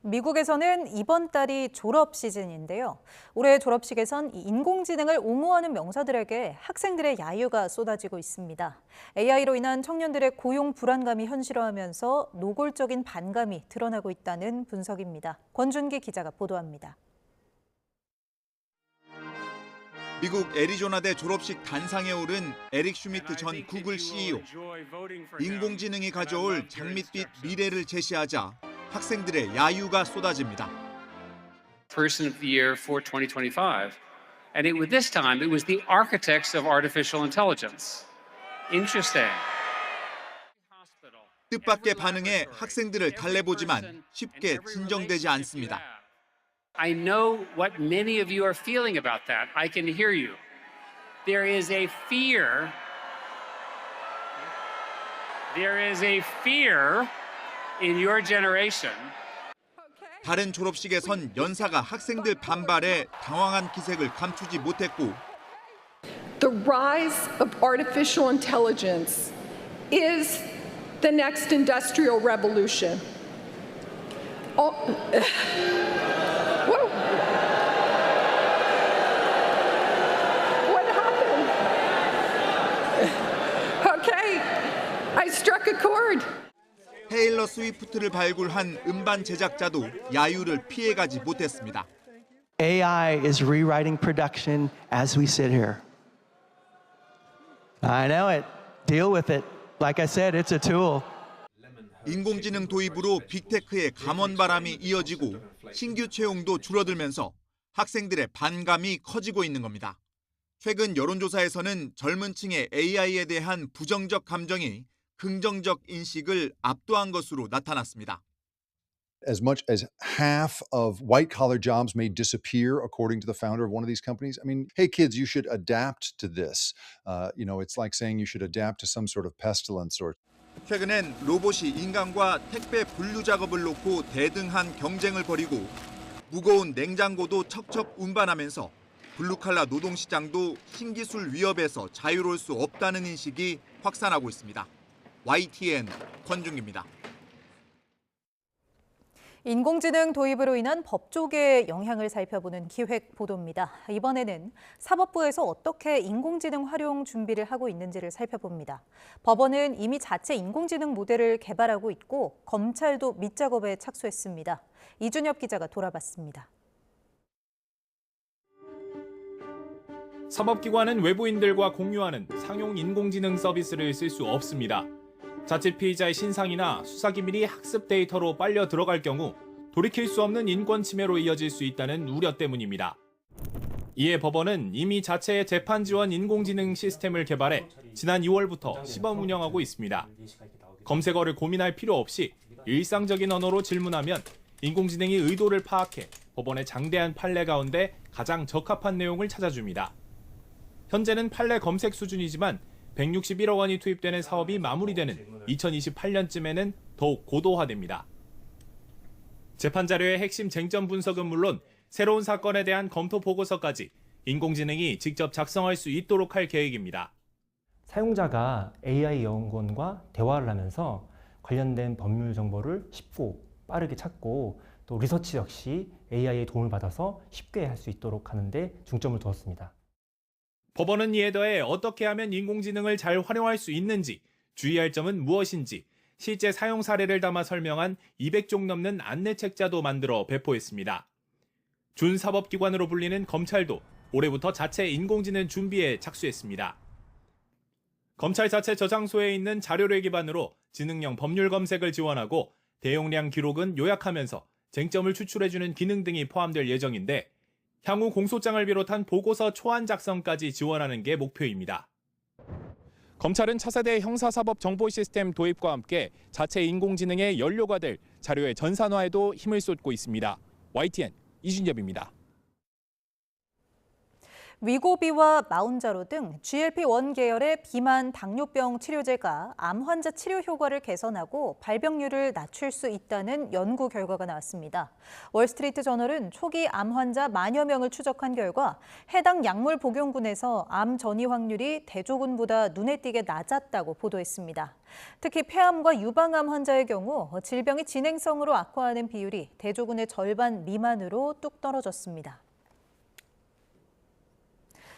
미국에서는 이번 달이 졸업 시즌인데요. 올해 졸업식에선 이 인공지능을 옹호하는 명사들에게 학생들의 야유가 쏟아지고 있습니다. AI로 인한 청년들의 고용 불안감이 현실화하면서 노골적인 반감이 드러나고 있다는 분석입니다. 권준기 기자가 보도합니다. 미국 애리조나대 졸업식 단상에 오른 에릭 슈미트 전 구글 CEO. 인공지능이 가져올 장밋빛 미래를 제시하자 학생들의 야유가 쏟아집니다. Person of the year for 2025. And this time it was the architects of artificial intelligence. Interesting. 뜻밖의 반응에 학생들을 달래보지만 쉽게 진정되지 않습니다. I know what many of you are feeling about that. I can hear you. There is a fear. There is a fear in your generation. 다른 졸업식에선 연사가 학생들 반발에 당황한 기색을 감추지 못했고 The rise of artificial intelligence is the next industrial revolution. What happened? Okay, I struck a chord. 테일러 스위프트를 발굴한 음반 제작자도 야유를 피해가지 못했습니다. AI is rewriting production as we sit here. I know it. Deal with it. Like I said, it's a tool. 인공지능 도입으로 빅테크의 감원바람이 이어지고 신규 채용도 줄어들면서 학생들의 반감이 커지고 있는 겁니다. 최근 여론조사에서는 젊은 층의 AI에 대한 부정적 감정이 긍정적 인식을 압도한 것으로 나타났습니다. As much as half of white-collar jobs may disappear, according to the founder of one of these companies. I mean, hey, kids, you should adapt to this. It's like saying you should adapt to some sort of pestilence or. 최근엔 로봇이 인간과 택배 분류 작업을 놓고 대등한 경쟁을 벌이고 무거운 냉장고도 척척 운반하면서 블루칼라 노동시장도 신기술 위협에서 자유로울 수 없다는 인식이 확산하고 있습니다. YTN 권중기입니다. 인공지능 도입으로 인한 법조계의 영향을 살펴보는 기획 보도입니다. 이번에는 사법부에서 어떻게 인공지능 활용 준비를 하고 있는지를 살펴봅니다. 법원은 이미 자체 인공지능 모델을 개발하고 있고 검찰도 밑작업에 착수했습니다. 이준엽 기자가 돌아봤습니다. 사법기관은 외부인들과 공유하는 상용 인공지능 서비스를 쓸 수 없습니다. 자칫 피의자의 신상이나 수사기밀이 학습 데이터로 빨려 들어갈 경우 돌이킬 수 없는 인권 침해로 이어질 수 있다는 우려 때문입니다. 이에 법원은 이미 자체의 재판 지원 인공지능 시스템을 개발해 지난 2월부터 시범 운영하고 있습니다. 검색어를 고민할 필요 없이 일상적인 언어로 질문하면 인공지능이 의도를 파악해 법원의 장대한 판례 가운데 가장 적합한 내용을 찾아줍니다. 현재는 판례 검색 수준이지만 161억 원이 투입되는 사업이 마무리되는 2028년쯤에는 더욱 고도화됩니다. 재판 자료의 핵심 쟁점 분석은 물론 새로운 사건에 대한 검토 보고서까지 인공지능이 직접 작성할 수 있도록 할 계획입니다. 사용자가 AI 연구원과 대화를 하면서 관련된 법률 정보를 쉽고 빠르게 찾고 또 리서치 역시 AI의 도움을 받아서 쉽게 할 수 있도록 하는 데 중점을 두었습니다. 법원은 이에 더해 어떻게 하면 인공지능을 잘 활용할 수 있는지, 주의할 점은 무엇인지 실제 사용 사례를 담아 설명한 200쪽 넘는 안내책자도 만들어 배포했습니다. 준사법기관으로 불리는 검찰도 올해부터 자체 인공지능 준비에 착수했습니다. 검찰 자체 저장소에 있는 자료를 기반으로 지능형 법률 검색을 지원하고 대용량 기록은 요약하면서 쟁점을 추출해주는 기능 등이 포함될 예정인데 향후 공소장을 비롯한 보고서 초안 작성까지 지원하는 게 목표입니다. 검찰은 차세대 형사사법 정보 시스템 도입과 함께 자체 인공지능의 연료가 될 자료의 전산화에도 힘을 쏟고 있습니다. YTN 이준엽입니다. 위고비와 마운자로 등 GLP-1 계열의 비만 당뇨병 치료제가 암 환자 치료 효과를 개선하고 발병률을 낮출 수 있다는 연구 결과가 나왔습니다. 월스트리트 저널은 초기 암 환자 만여 명을 추적한 결과 해당 약물 복용군에서 암 전이 확률이 대조군보다 눈에 띄게 낮았다고 보도했습니다. 특히 폐암과 유방암 환자의 경우 질병이 진행성으로 악화하는 비율이 대조군의 절반 미만으로 뚝 떨어졌습니다.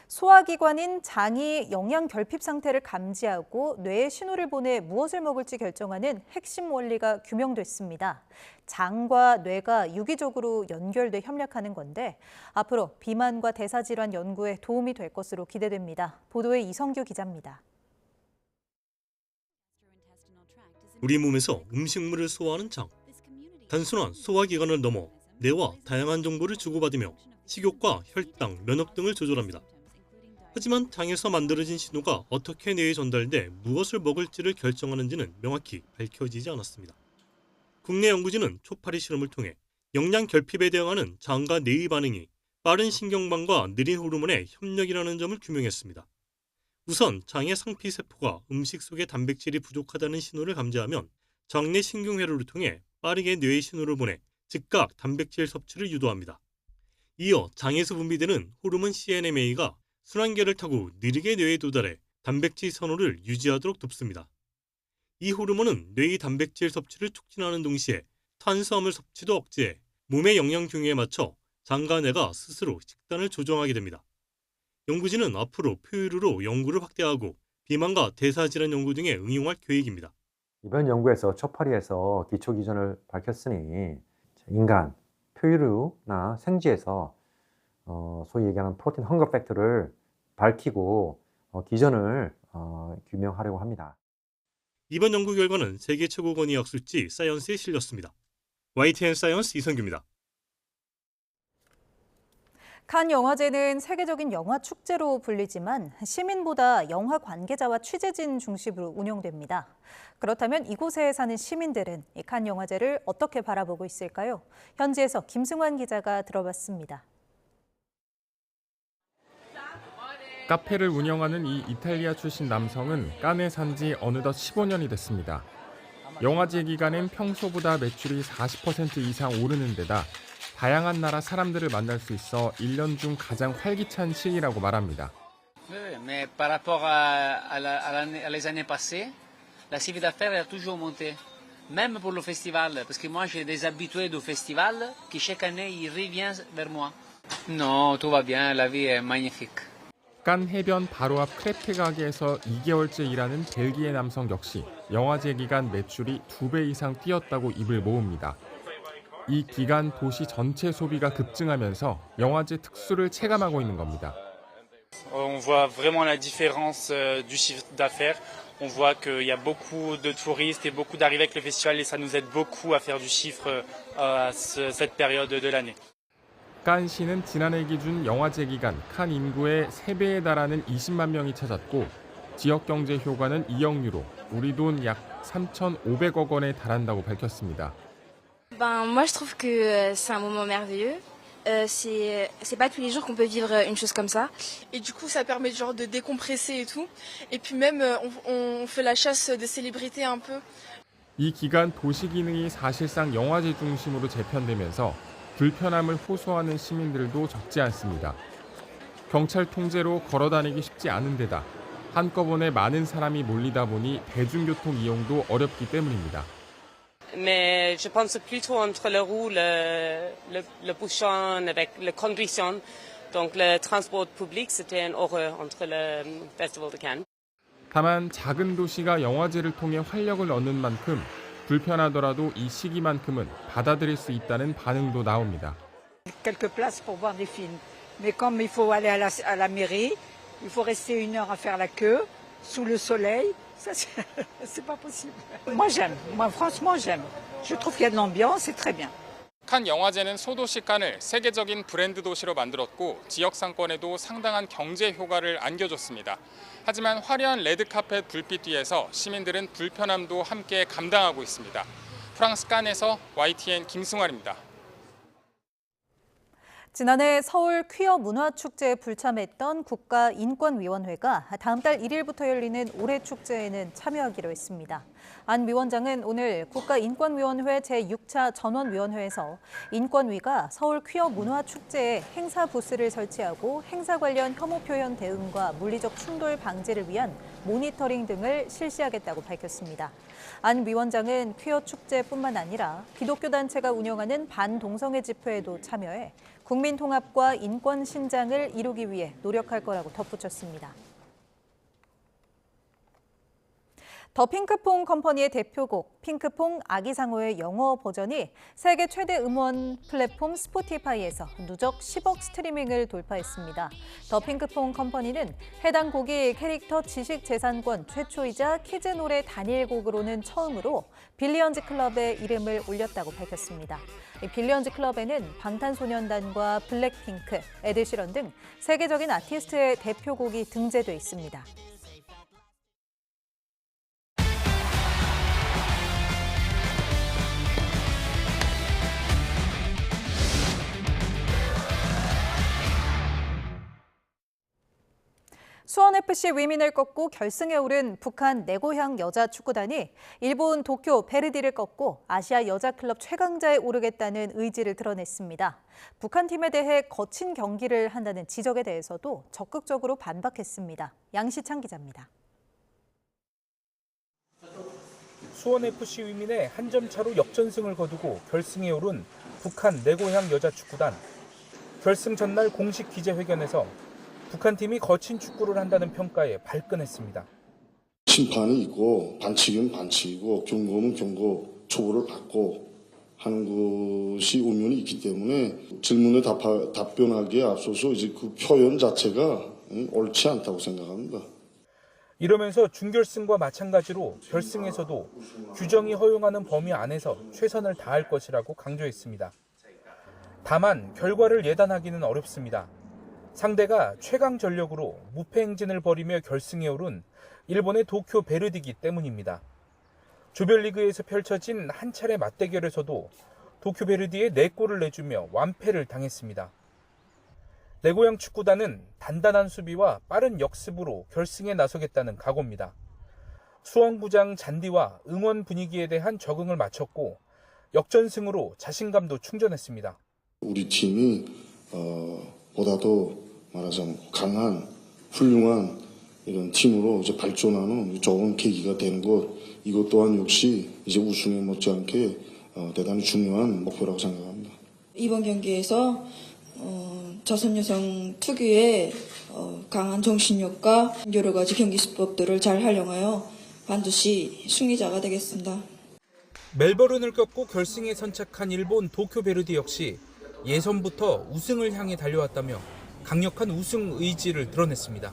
소화기관인 장이 영양 결핍 상태를 감지하고 뇌에 신호를 보내 무엇을 먹을지 결정하는 핵심 원리가 규명됐습니다. 장과 뇌가 유기적으로 연결돼 협력하는 건데 앞으로 비만과 대사질환 연구에 도움이 될 것으로 기대됩니다. 보도에 이성규 기자입니다. 우리 몸에서 음식물을 소화하는 장. 단순한 소화기관을 넘어 뇌와 다양한 정보를 주고받으며 식욕과 혈당, 면역 등을 조절합니다. 하지만 장에서 만들어진 신호가 어떻게 뇌에 전달돼 무엇을 먹을지를 결정하는지는 명확히 밝혀지지 않았습니다. 국내 연구진은 초파리 실험을 통해 영양 결핍에 대응하는 장과 뇌의 반응이 빠른 신경망과 느린 호르몬의 협력이라는 점을 규명했습니다. 우선 장의 상피세포가 음식 속에 단백질이 부족하다는 신호를 감지하면 장내 신경회로를 통해 빠르게 뇌에 신호를 보내 즉각 단백질 섭취를 유도합니다. 이어 장에서 분비되는 호르몬 CNMA가 순환계를 타고 느리게 뇌에 도달해 단백질 선호를 유지하도록 돕습니다. 이 호르몬은 뇌의 단백질 섭취를 촉진하는 동시에 탄수화물 섭취도 억제해 몸의 영양 균형에 맞춰 장과 뇌가 스스로 식단을 조정하게 됩니다. 연구진은 앞으로 표류로 연구를 확대하고 비만과 대사질환 연구 등에 응용할 계획입니다. 이번 연구에서 초파리에서 기초 기전을 밝혔으니 인간, 표류나 생쥐에서 소위 얘기하는 프로틴 헝거 팩터를 밝히고 기전을 규명하려고 합니다. 이번 연구 결과는 세계 최고 권위학 수치 사이언스에 실렸습니다. YTN 사이언스 이성규입니다. 칸 영화제는 세계적인 영화 축제로 불리지만 시민보다 영화 관계자와 취재진 중심으로 운영됩니다. 그렇다면 이곳에 사는 시민들은 이 칸 영화제를 어떻게 바라보고 있을까요? 현지에서 김승환 기자가 들어봤습니다. 카페를 운영하는 이 이탈리아 출신 남성은 칸에 산 지 어느덧 15년이 됐습니다. 영화제 기간엔 평소보다 매출이 40% 이상 오르는 데다 다양한 나라 사람들을 만날 수 있어 1년 중 가장 활기찬 시기라고 말합니다. Mais par rapport à les années passées, la chiffre d'affaires a toujours monté. Même pour le festival, parce que moi j'ai des habitués du festival qui chaque année ils reviennent vers moi. Non, tout va bien, la vie est magnifique. 칸 해변 바로 앞 크레페 가게에서 2개월째 일하는 벨기에 남성 역시 영화제 기간 매출이 2배 이상 뛰었다고 입을 모읍니다. 이 기간 도시 전체 소비가 급증하면서 영화제 특수를 체감하고 있는 겁니다. On voit vraiment la différence du chiffre d'affaires. On voit qu'il y a beaucoup de touristes et beaucoup d'arrivées avec le festival et ça nous aide beaucoup à faire du chiffre à cette période de l'année. 칸시는 지난해 기준 영화제 기간 칸 인구의 3배에 달하는 20만 명이 찾았고 지역 경제 효과는 2억 유로, 우리 돈 약 3,500억 원에 달한다고 밝혔습니다. Moi je trouve que c'est un moment merveilleux. C'est pas tous les jours qu'on peut vivre une chose comme ça. Et du coup, ça permet genre de décompresser et tout. Et puis même, on fait la chasse des célébrités un peu. 이 기간 도시 기능이 사실상 영화제 중심으로 재편되면서 불편함을 호소하는 시민들도 적지 않습니다. 경찰 통제로 걸어다니기 쉽지 않은 데다 한꺼번에 많은 사람이 몰리다 보니 대중교통 이용도 어렵기 때문입니다. Mais je pense plutôt entre le roue, le bouchon avec le conduction. Donc le transport public, c'était une horreur entre le Festival de Cannes. 다만 작은 도시가 영화제를 통해 활력을 얻는 만큼 불편하더라도 이 시기만큼은 받아들일 수 있다는 반응도 나옵니다. Quelques places pour voir des films. Mais comme il faut aller à la mairie, il faut rester 1 heure à faire la queue sous le soleil. Ça, c'est pas possible. Moi, j'aime. Moi, franchement, j'aime. Je trouve qu'il y a de l'ambiance, c'est très bien. 칸 영화제는 소도시 칸을 세계적인 브랜드 도시로 만들었고 지역 상권에도 상당한 경제 효과를 안겨줬습니다. 하지만 화려한 레드카펫 불빛 뒤에서 시민들은 불편함도 함께 감당하고 있습니다. 프랑스 칸에서 YTN 김승환입니다. 지난해 서울 퀴어 문화축제에 불참했던 국가인권위원회가 다음 달 1일부터 열리는 올해 축제에는 참여하기로 했습니다. 안 위원장은 오늘 국가인권위원회 제6차 전원위원회에서 인권위가 서울 퀴어 문화축제에 행사 부스를 설치하고 행사 관련 혐오 표현 대응과 물리적 충돌 방지를 위한 모니터링 등을 실시하겠다고 밝혔습니다. 안 위원장은 퀴어 축제뿐만 아니라 기독교 단체가 운영하는 반동성애 집회에도 참여해 국민 통합과 인권 신장을 이루기 위해 노력할 거라고 덧붙였습니다. 더 핑크퐁 컴퍼니의 대표곡 핑크퐁 아기상어의 영어 버전이 세계 최대 음원 플랫폼 스포티파이에서 누적 10억 스트리밍을 돌파했습니다. 더 핑크퐁 컴퍼니는 해당 곡이 캐릭터 지식재산권 최초이자 키즈 노래 단일곡으로는 처음으로 빌리언즈 클럽의 이름을 올렸다고 밝혔습니다. 빌리언즈 클럽에는 방탄소년단과 블랙핑크, 에드시런 등 세계적인 아티스트의 대표곡이 등재돼 있습니다. 수원FC 위민을 꺾고 결승에 오른 북한 내 고향 여자 축구단이 일본 도쿄 베르디를 꺾고 아시아 여자 클럽 최강자에 오르겠다는 의지를 드러냈습니다. 북한 팀에 대해 거친 경기를 한다는 지적에 대해서도 적극적으로 반박했습니다. 양시창 기자입니다. 수원FC 위민의 한 점 차로 역전승을 거두고 결승에 오른 북한 내 고향 여자 축구단. 결승 전날 공식 기자회견에서 북한 팀이 거친 축구를 한다는 평가에 발끈했습니다. 심판이 있고 반칙은 반칙이고 경고는 경고 처벌을 받고 하는 것이 운명이 있기 때문에 질문에 답변하기에 앞서서 이제 그 표현 자체가 옳지 않다고 생각합니다. 이러면서 준결승과 마찬가지로 결승에서도 규정이 허용하는 범위 안에서 최선을 다할 것이라고 강조했습니다. 다만 결과를 예단하기는 어렵습니다. 상대가 최강 전력으로 무패 행진을 벌이며 결승에 오른 일본의 도쿄 베르디기 때문입니다. 조별리그에서 펼쳐진 한 차례 맞대결에서도 도쿄 베르디에 4골을 내주며 완패를 당했습니다. 내 고향 축구단은 단단한 수비와 빠른 역습으로 결승에 나서겠다는 각오입니다. 수원구장 잔디와 응원 분위기에 대한 적응을 마쳤고 역전승으로 자신감도 충전했습니다. 우리 팀이 보다도 말하자면 강한 훌륭한 이런 팀으로 이제 발전하는 좋은 계기가 되는 것, 이것 또한 역시 이제 우승에 못지않게 대단히 중요한 목표라고 생각합니다. 이번 경기에서 조선 여성 특유의 강한 정신력과 여러 가지 경기 수법들을 잘 활용하여 반드시 승리자가 되겠습니다. 멜버른을 꺾고 결승에 선착한 일본 도쿄 베르디 역시 예선부터 우승을 향해 달려왔다며 강력한 우승 의지를 드러냈습니다.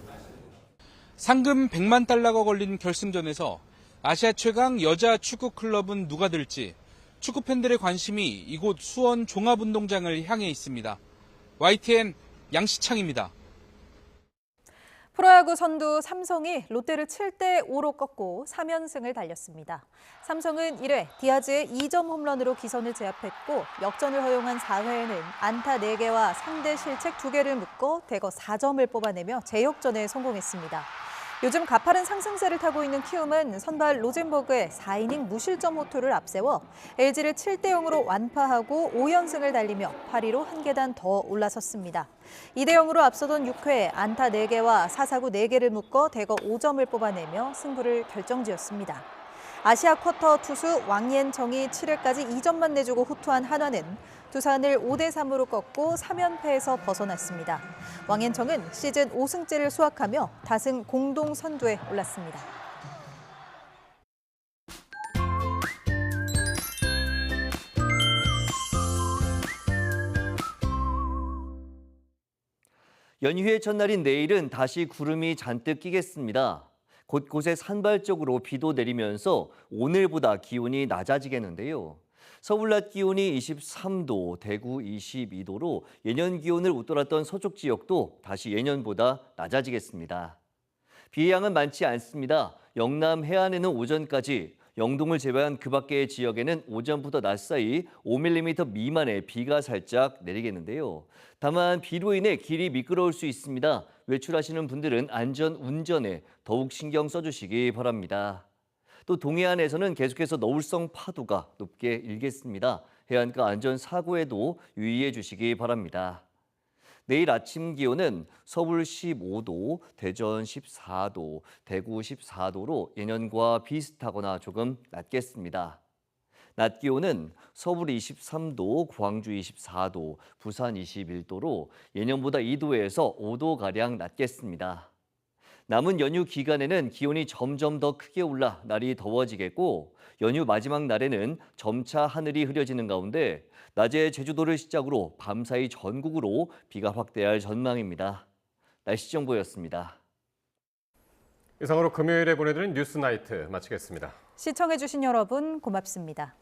상금 100만 달러가 걸린 결승전에서 아시아 최강 여자 축구 클럽은 누가 될지 축구 팬들의 관심이 이곳 수원 종합운동장을 향해 있습니다. YTN 양시창입니다. 프로야구 선두 삼성이 롯데를 7대5로 꺾고 3연승을 달렸습니다. 삼성은 1회 디아즈의 2점 홈런으로 기선을 제압했고 역전을 허용한 4회에는 안타 4개와 상대 실책 2개를 묶어 대거 4점을 뽑아내며 재역전에 성공했습니다. 요즘 가파른 상승세를 타고 있는 키움은 선발 로젠버그의 4이닝 무실점 호투를 앞세워 LG를 7대0으로 완파하고 5연승을 달리며 8위로 한 계단 더 올라섰습니다. 2대0으로 앞서던 6회 안타 4개와 사사구 4개를 묶어 대거 5점을 뽑아내며 승부를 결정지었습니다. 아시아 쿼터 투수 왕옌청이 7회까지 2점만 내주고 호투한 한화는 두산을 5대3으로 꺾고 3연패에서 벗어났습니다. 왕옌청은 시즌 5승째를 수확하며 다승 공동 선두에 올랐습니다. 연휴의 첫날인 내일은 다시 구름이 잔뜩 끼겠습니다. 곳곳에 산발적으로 비도 내리면서 오늘보다 기온이 낮아지겠는데요. 서울 낮 기온이 23도, 대구 22도로 예년 기온을 웃돌았던 서쪽 지역도 다시 예년보다 낮아지겠습니다. 비의 양은 많지 않습니다. 영남 해안에는 오전까지, 영동을 제외한 그 밖의 지역에는 오전부터 낮 사이 5mm 미만의 비가 살짝 내리겠는데요. 다만 비로 인해 길이 미끄러울 수 있습니다. 외출하시는 분들은 안전 운전에 더욱 신경 써주시기 바랍니다. 또 동해안에서는 계속해서 너울성 파도가 높게 일겠습니다. 해안가 안전사고에도 유의해 주시기 바랍니다. 내일 아침 기온은 서울 15도, 대전 14도, 대구 14도로 예년과 비슷하거나 조금 낮겠습니다. 낮 기온은 서울 23도, 광주 24도, 부산 21도로 예년보다 2도에서 5도가량 낮겠습니다. 남은 연휴 기간에는 기온이 점점 더 크게 올라 날이 더워지겠고 연휴 마지막 날에는 점차 하늘이 흐려지는 가운데 낮에 제주도를 시작으로 밤사이 전국으로 비가 확대할 전망입니다. 날씨 정보였습니다. 이상으로 금요일에 보내드린 뉴스나이트 마치겠습니다. 시청해주신 여러분 고맙습니다.